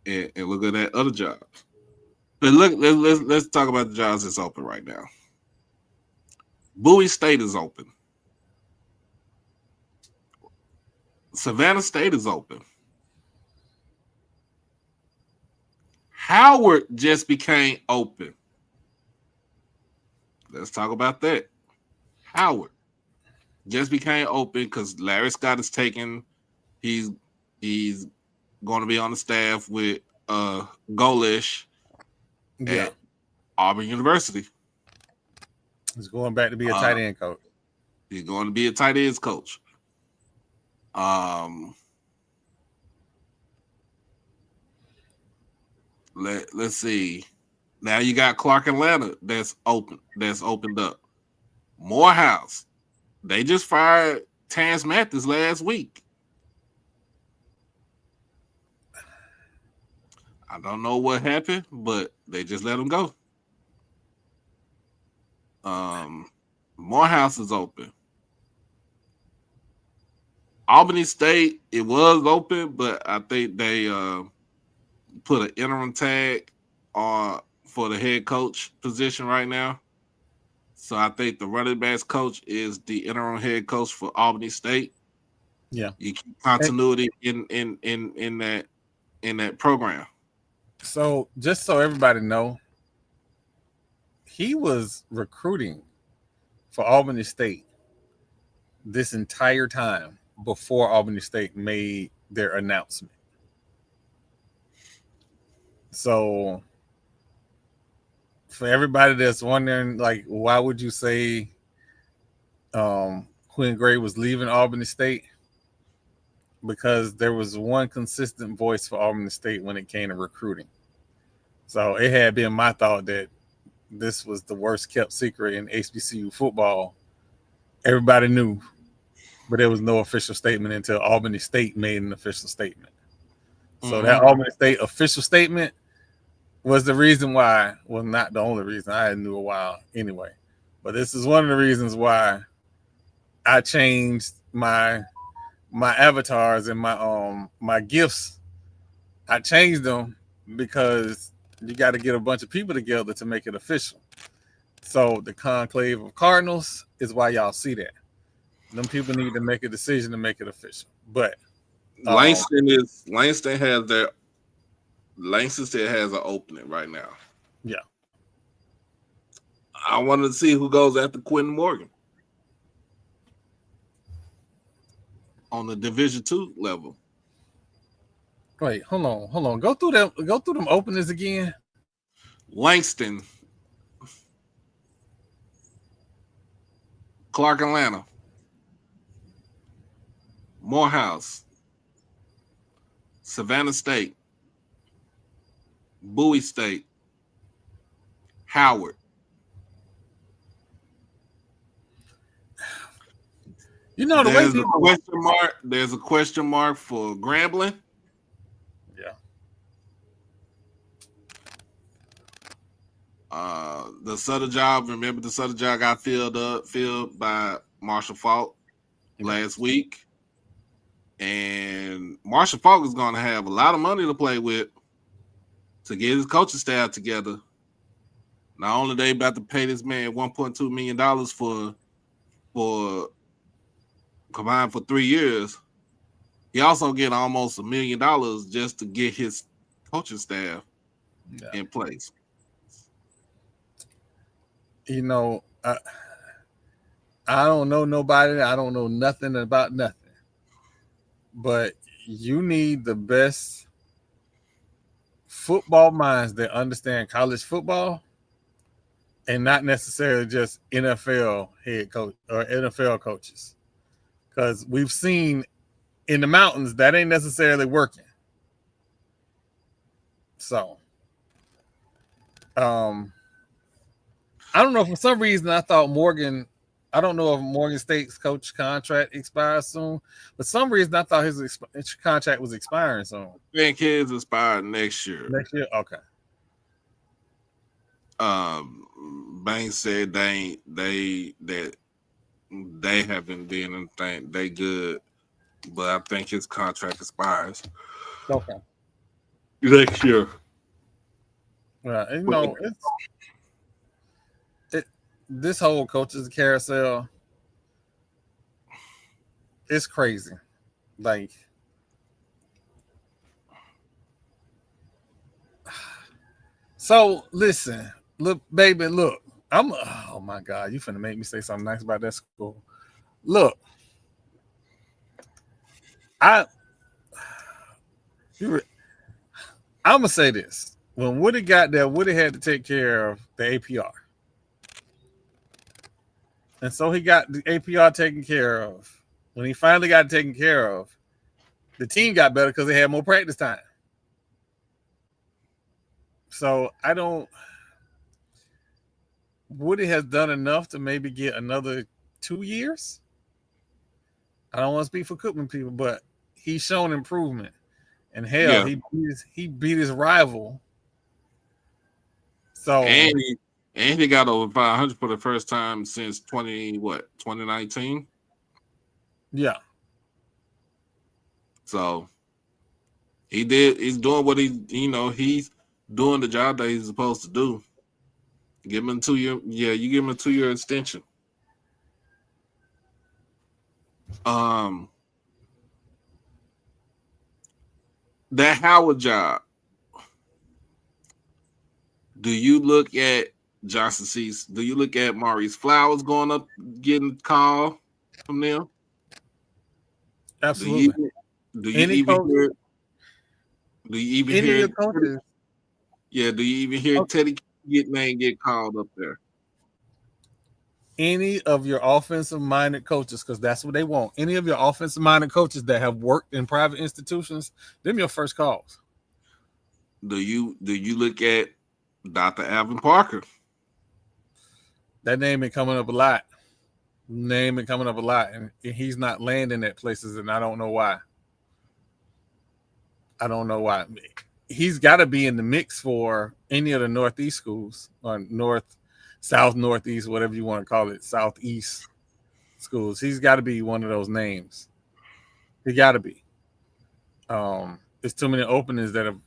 And look at that other job. But look, let's talk about the jobs that's open right now. Bowie State is open. Savannah State is open. Howard just became open. Let's talk about that. Howard just became open because Larry Scott is taking. He's going to be on the staff with Golish at Auburn University. He's going back to be a tight end coach. He's going to be a tight ends coach. Let's see. Now you got Clark Atlanta that's opened up. Morehouse. They just fired Terrence Mathis last week. I don't know what happened, but they just let him go. Morehouse is open. Albany State, it was open, but I think they put an interim tag on for the head coach position right now. So I think the running backs coach is the interim head coach for Albany State. Yeah, you keep continuity in that program. So just so everybody know, he was recruiting for Albany State this entire time before Albany State made their announcement. So for everybody that's wondering, like, why would you say Quinn Gray was leaving Albany State? Because there was one consistent voice for Albany State when it came to recruiting. So it had been my thought that this was the worst kept secret in HBCU football. Everybody knew, but there was no official statement until Albany State made an official statement. So that Albany State official statement was the reason why, well, not the only reason, I knew a while anyway, but this is one of the reasons why I changed my avatars and my gifts. I changed them because you got to get a bunch of people together to make it official. So the conclave of Cardinals is why y'all see that. Them people need to make a decision to make it official. But Langston still has an opening right now. Yeah. I wanted to see who goes after Quinn Morgan on the Division II level. Wait, hold on. Go through them openings again. Langston, Clark Atlanta, Morehouse, Savannah State, Bowie State, Howard. You know the there's way a question mark. There's a question mark for Grambling. Yeah. The Sutter job. Remember, the Sutter job got filled by Marshall Falk last week, and Marshall Falk is going to have a lot of money to play with to get his coaching staff together. Not only they about to pay this man $1.2 million for combined for 3 years, he also get almost $1 million just to get his coaching staff in place. You know, I don't know nobody. I don't know nothing about nothing. But you need the best football minds that understand college football and not necessarily just NFL head coach or NFL coaches. Because we've seen in the mountains that ain't necessarily working. So, I don't know. For some reason, I thought Morgan. I don't know if Morgan State's coach contract expires soon, but some reason I thought his contract was expiring soon. I think his expires next year. Next year, okay. Banks said they haven't done anything. They good, but I think his contract expires. Okay. Next year. Right. You know, this whole coaches carousel, it's crazy. Like, so listen, look, baby, look. Oh my God, you finna make me say something nice about that school. Look, I'm gonna say this. When Woody got there, Woody had to take care of the APR. And so he got the APR taken care of. When he finally got it taken care of, the team got better because they had more practice time. So Woody has done enough to maybe get another 2 years. I don't want to speak for Cookman people, but he's shown improvement. And hell, he beat his rival. So and he got over 500 for the first time since 2019. Yeah. So he's doing what he's doing the job that he's supposed to do. Give him a 2 year, you give him a 2 year extension. That Howard job. Do you look at Johnson Cease? Do you look at Maurice Flowers going up, getting a call from them? Absolutely. Do you even hear? Do you even hear? Coaches? Yeah. Do you even hear Teddy get called up there? Any of your offensive-minded coaches, because that's what they want. Any of your offensive-minded coaches that have worked in private institutions, them your first calls. Do you look at Dr. Alvin Parker? That name been coming up a lot. And he's not landing at places, and I don't know why. He's got to be in the mix for any of the Northeast schools, or North, South, Northeast, whatever you want to call it, Southeast schools. He's got to be one of those names. He got to be. It's too many openings that have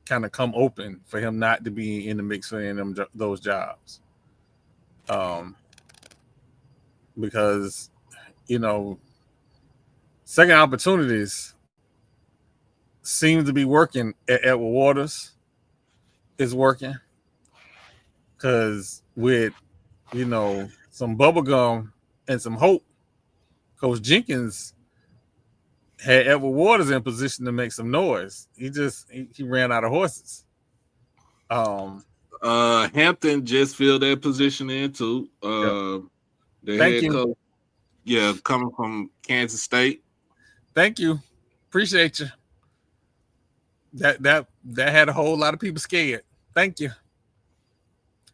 kind of come open for him not to be in the mix for any of those jobs. Because, second opportunities seem to be working at Edward Waters. Is working because with, some bubblegum and some hope, Coach Jenkins had Edward Waters in position to make some noise. He ran out of horses. Hampton just filled that position in too. The Thank head you. coach, coming from Kansas State. Thank you. Appreciate you. That had a whole lot of people scared. Thank you.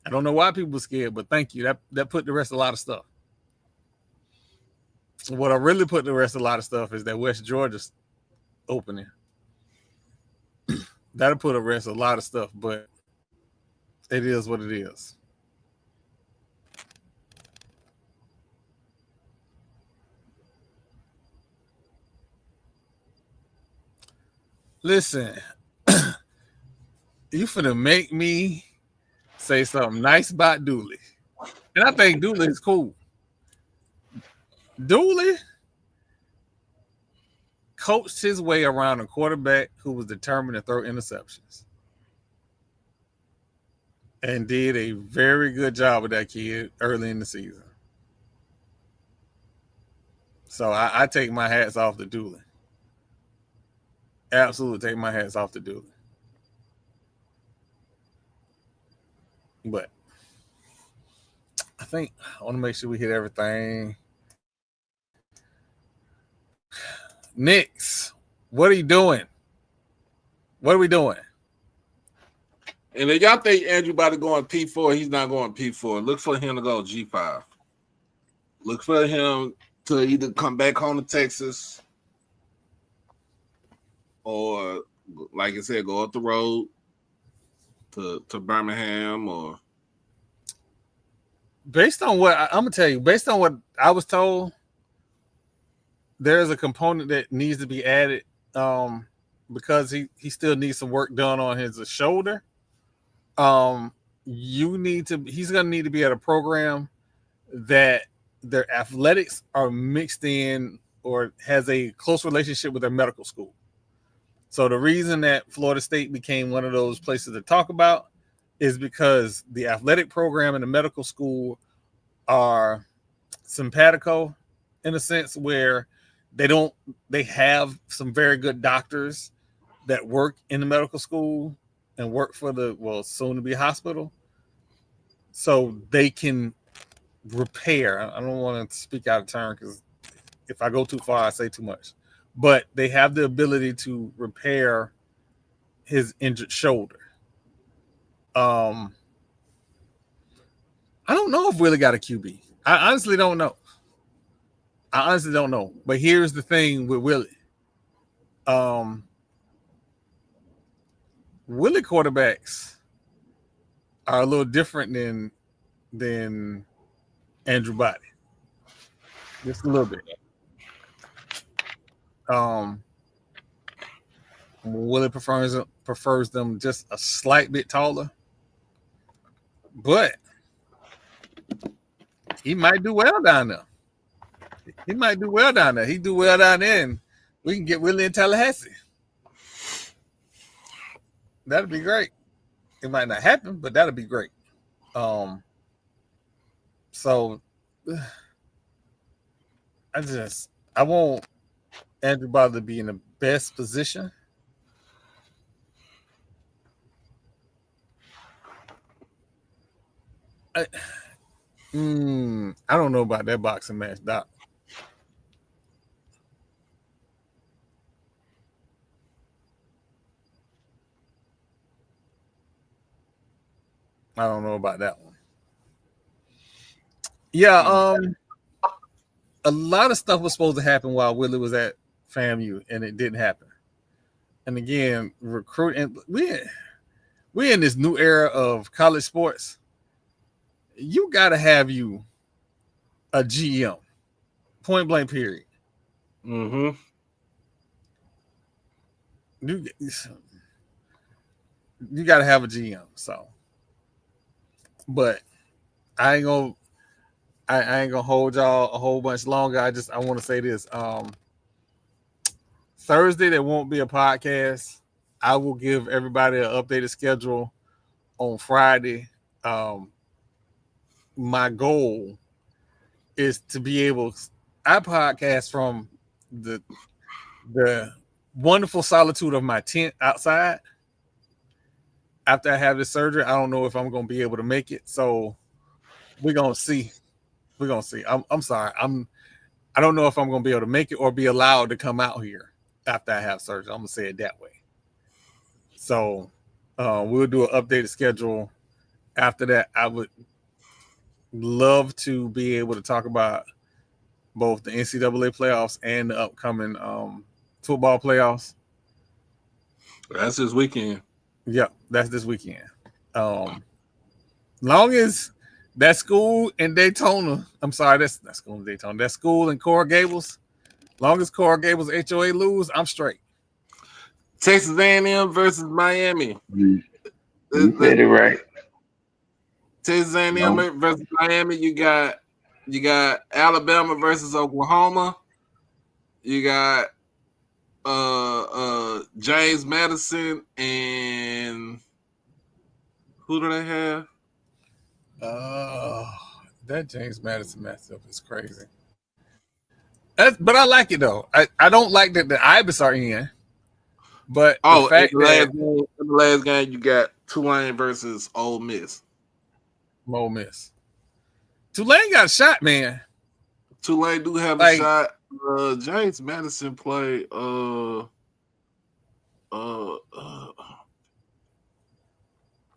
I don't know why people were scared, but thank you. That put the rest of a lot of stuff. What I really put the rest of a lot of stuff is that West Georgia's opening. That'll put the rest of a lot of stuff, but it is what it is. Listen, you finna make me say something nice about Dooley. And I think Dooley is cool. Dooley coached his way around a quarterback who was determined to throw interceptions. And did a very good job with that kid early in the season. So I take my hats off to Dooley. Absolutely take my hats off to Dooley. But I think I want to make sure we hit everything. Knicks, what are you doing? What are we doing? And if y'all think Andrew about to go on P4, he's not going P4. Look for him to go G5. Look for him to either come back home to Texas or, like I said, go up the road to Birmingham or. Based on what I'm going to tell you, based on what I was told, there's a component that needs to be added because he still needs some work done on his shoulder. He's going to need to be at a program that their athletics are mixed in or has a close relationship with their medical school. So the reason that Florida State became one of those places to talk about is because the athletic program and the medical school are simpatico in a sense where they have some very good doctors that work in the medical school and work for the soon to be hospital. So they can repair. I don't want to speak out of turn because if I go too far, I say too much. But they have the ability to repair his injured shoulder. I don't know if Willie got a QB. I honestly don't know. But here's the thing with Willie. Willie quarterbacks are a little different than Andrew Body. Just a little bit. Willie prefers them just a slight bit taller. But he might do well down there. He do well down there, and we can get Willie in Tallahassee. That'd be great. It might not happen, but that'd be great. So I want Andrew Butler to be in the best position. I don't know about that boxing match, Doc. I don't know about that one. Yeah, a lot of stuff was supposed to happen while Willie was at FAMU, and it didn't happen. And again, recruiting. We're in this new era of college sports. You got to have you a GM, point blank period. Mm-hmm. you got to have a GM. So, but I ain't gonna I ain't gonna hold y'all a whole bunch longer. I want to say this. Thursday there won't be a podcast. I will give everybody an updated schedule on Friday. My goal is to be able. I podcast from the wonderful solitude of my tent outside. After I have this surgery, I don't know if I'm going to be able to make it. So we're gonna see. We're gonna see. I'm sorry. I don't know if I'm gonna be able to make it or be allowed to come out here after I have surgery. I'm gonna say it that way. So we'll do an updated schedule. After that, I would love to be able to talk about both the NCAA playoffs and the upcoming football playoffs. That's this weekend. Yep, that's this weekend. Long as that school in Daytona, I'm sorry, that's school in Daytona. That school in Coral Gables, long as Coral Gables HOA lose, I'm straight. Texas A&M versus Miami. You said it right. Texas A&M versus Miami. You got Alabama versus Oklahoma. You got James Madison and who do they have? That James Madison matchup is crazy. But I like it though. I don't like that the Ibis are in. But the fact that in the last game you got Tulane versus Ole Miss. Ole Miss. Tulane got a shot, man. Tulane do have a shot. James Madison played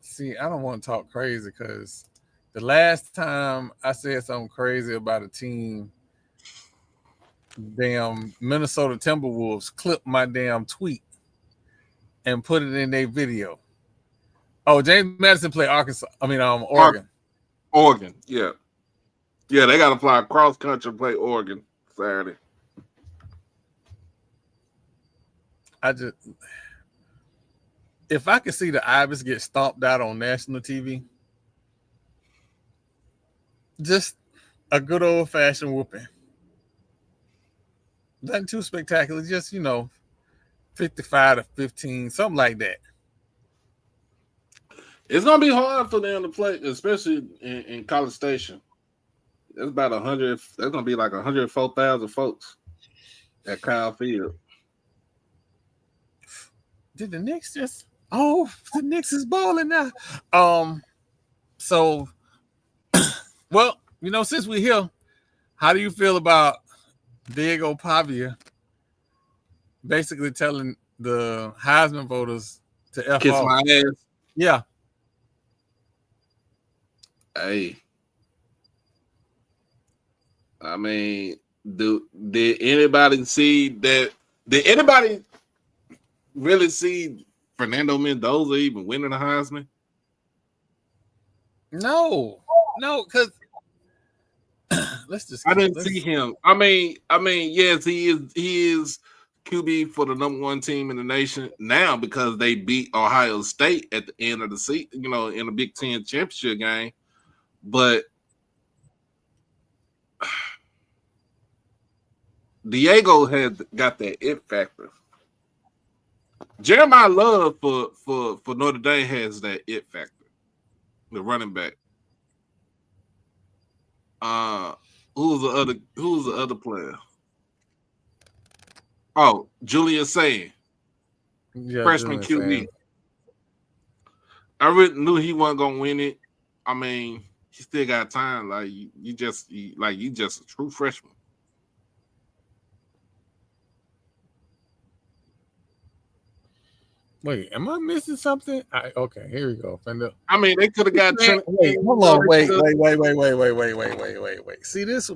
See, I don't want to talk crazy because the last time I said something crazy about a team, damn Minnesota Timberwolves clipped my damn tweet and put it in their video. Oh, James Madison played Oregon. Oregon, yeah. Yeah, they got to fly cross country and play Oregon Saturday. If I could see the Ibis get stomped out on national TV, just a good old fashioned whooping. Nothing too spectacular, just 55-15, something like that. It's gonna be hard for them to play, especially in College Station. There's about 100. There's gonna be like 104,000 folks at Kyle Field. Did the Knicks just? Oh, the Knicks is balling now. So, well, since we're here, how do you feel about Diego Pavia basically telling the Heisman voters to F kiss off? my ass? Yeah. Hey, I mean, did anybody see that? Did anybody really see Fernando Mendoza even winning the Heisman? No, because I didn't see him. I mean, yes, he is QB for the number one team in the nation now because they beat Ohio State at the end of the season, in the Big Ten championship game. But Diego had got that it factor. Jeremiah Love for Notre Dame has that it factor. The running back. Who's the other player? Oh, Julius Saying. Yeah, freshman QB. I really knew he wasn't gonna win it. I mean, he still got time. Like you just a true freshman. Wait, am I missing something? Okay, here we go. I mean, they could have got. Wait, hold on. Wait. See, this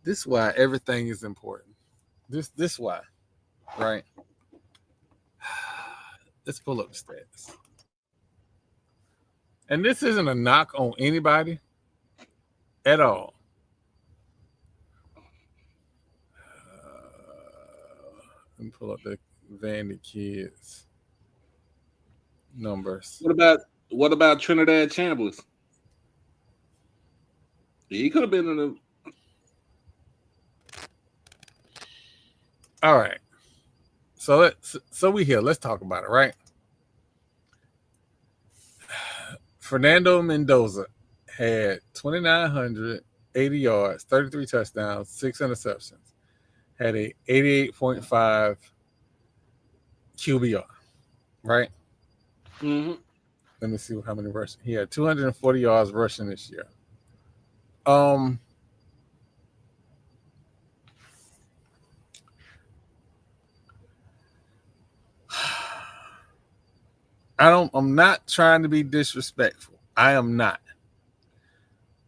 is why everything is important. This why, right? Let's pull up the stats. And this isn't a knock on anybody at all. Let me pull up the Vandy kids numbers. What about Trinidad Chambers? He could have been in the. All right. So we here. Let's talk about it, right? Fernando Mendoza had 2,980 yards, 33 touchdowns, 6 interceptions. Had a 88.5 QBR, right? Mm-hmm. Let me see how many rushing. He had 240 yards rushing this year. I I'm not trying to be disrespectful. I am not.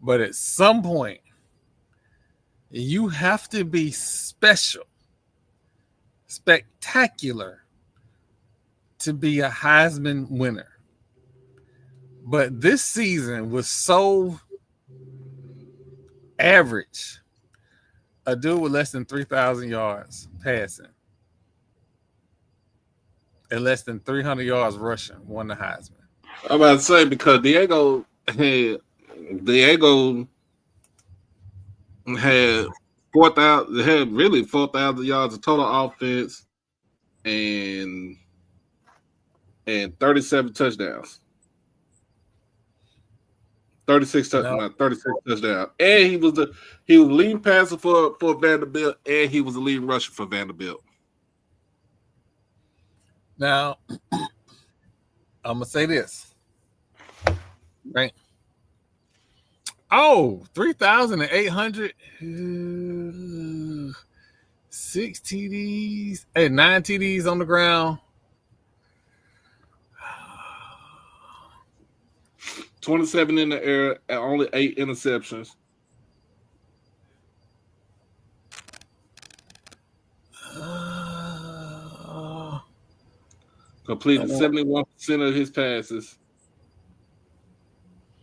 But at some point, you have to be special, spectacular to be a Heisman winner. But this season was so average. A dude with less than 3,000 yards passing and less than 300 yards rushing won the Heisman. I'm about to say because Diego had 4,000 yards of total offense and 37 touchdowns. 36 touchdowns. And he was leading passer for Vanderbilt, and he was the leading rusher for Vanderbilt. Now, I'm gonna say this. Right. Oh, 3,800 6 TDs. Hey, 9 TDs on the ground. 27 in the air and only 8 interceptions. Completed 71% of his passes.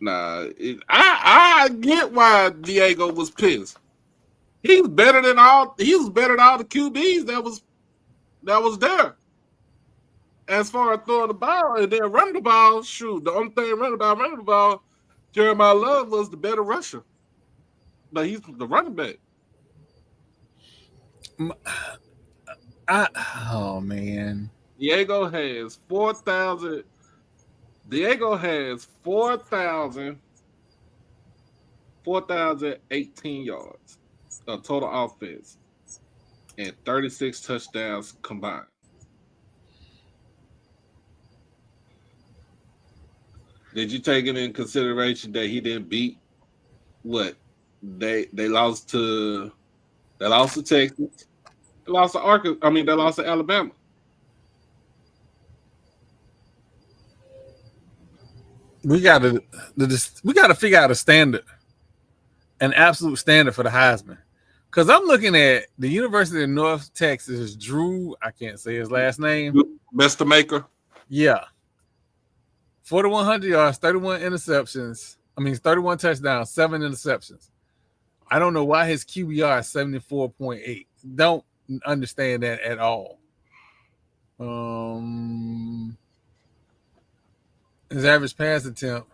Nah, I get why Diego was pissed. He was better than all the QBs that was there. As far as throwing the ball and then running the ball, shoot, the only thing running the ball, Jeremiah Love was the better rusher. But he's the running back. Oh man. Diego has 4,018 yards of total offense and 36 touchdowns combined. Did you take it in consideration that he didn't beat what they lost to Texas, they lost to Arkansas, they lost to Alabama. We gotta figure out a standard, an absolute standard for the Heisman. Because I'm looking at the University of North Texas, Drew, I can't say his last name. Mr. Maker. Yeah. 4,100 yards, 31 interceptions. 31 touchdowns, 7 interceptions. I don't know why his QBR is 74.8. Don't understand that at all. His average pass attempt,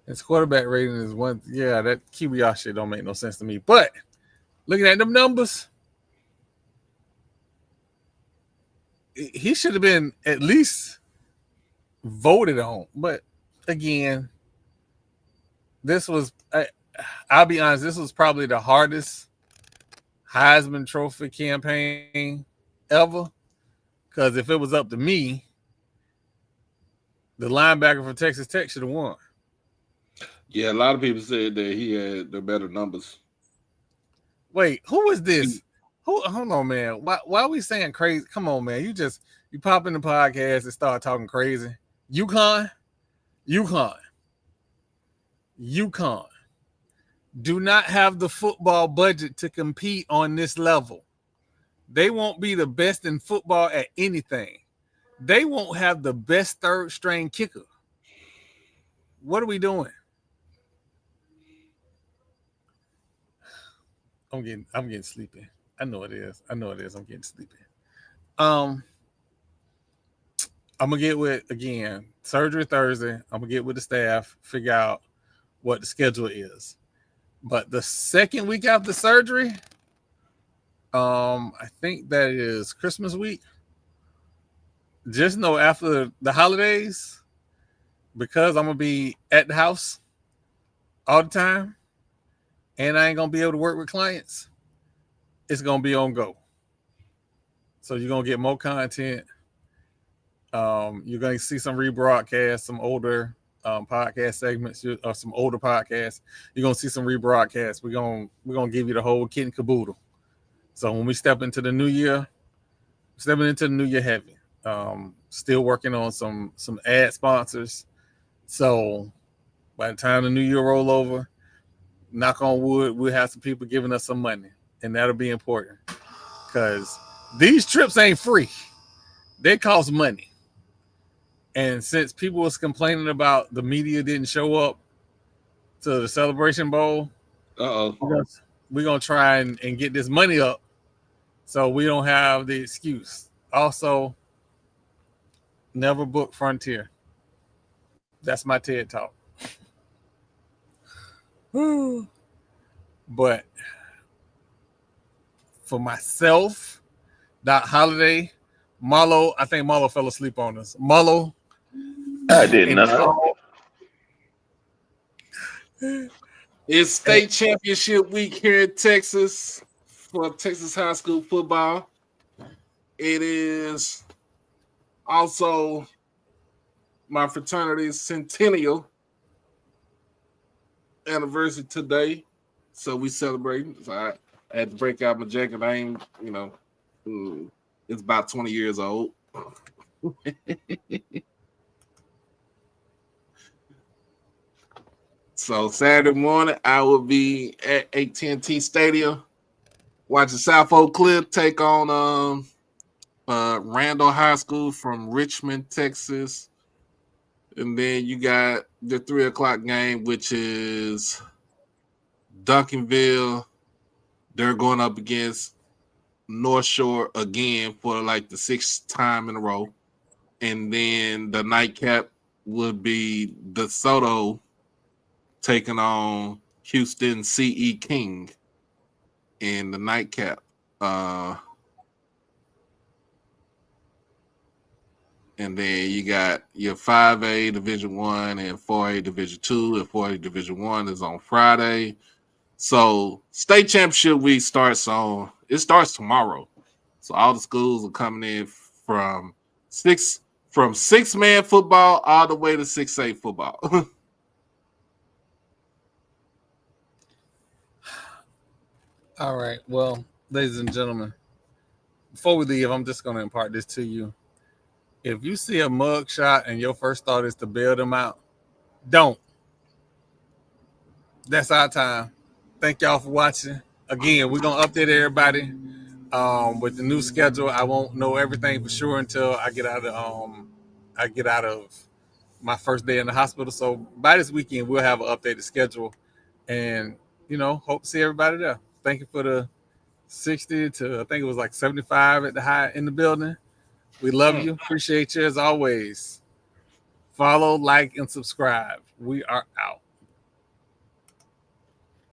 his quarterback rating is 1. Yeah, that QBR shit don't make no sense to me. But looking at them numbers, he should have been at least voted on. But again, I'll be honest, this was probably the hardest Heisman Trophy campaign ever. Because if it was up to me, the linebacker for Texas Tech should have won. Yeah, a lot of people said that he had the better numbers. Wait, who is this? Hold on, man. Why are we saying crazy? Come on, man. You pop in the podcast and start talking crazy. UConn do not have the football budget to compete on this level. They won't be the best in football at anything. They won't have the best third string kicker. What are we doing? I'm getting sleepy. I know it is. I'm getting sleepy. I'm gonna get with again surgery Thursday. I'm gonna get with the staff, figure out what the schedule is. But the second week after surgery, I think that is Christmas week. Just know after the holidays, because I'm gonna be at the house all the time, and I ain't gonna be able to work with clients, it's gonna be on go. So you're gonna get more content. You're gonna see some rebroadcasts, some older podcast segments, or some older podcasts. You're gonna see some rebroadcasts. We're gonna give you the whole kit and caboodle. So when we step into the new year, heavy. Still working on some ad sponsors. So by the time the new year roll over, knock on wood, we'll have some people giving us some money, and that'll be important because these trips ain't free. They cost money. And since people was complaining about the media didn't show up to the Celebration Bowl, we're gonna try and get this money up so we don't have the excuse. Also, never book Frontier. That's my TED Talk. But for myself, that holiday, I think Marlo fell asleep on us. Marlo, I did not. It's state championship week here in Texas for Texas high school football. It is also my fraternity's centennial anniversary today, so we celebrating. So I had to break out my jacket. I ain't, it's about 20 years old. So Saturday morning, I will be at AT&T Stadium watching South Oak Cliff take on Randall High School from Richmond, Texas. And then you got the 3:00 game, which is Duncanville. They're going up against North Shore again for like the 6th time in a row. And then the nightcap would be DeSoto taking on Houston CE King in the nightcap. And then you got your 5A Division 1 and 4A Division 2, and 4A Division 1 is on Friday. So state championship week starts tomorrow. So all the schools are coming in from 6-man football all the way to 6A football. All right. Well, ladies and gentlemen, before we leave, I'm just going to impart this to you. If you see a mug shot and your first thought is to bail them out, don't. That's our time. Thank y'all for watching. Again, we're going to update everybody with the new schedule. I won't know everything for sure until I get out of my first day in the hospital. So by this weekend, we'll have an updated schedule, and hope to see everybody there. Thank you for the 60 to, I think it was like 75 at the high in the building. We love you. Appreciate you as always. Follow, like, and subscribe. We are out.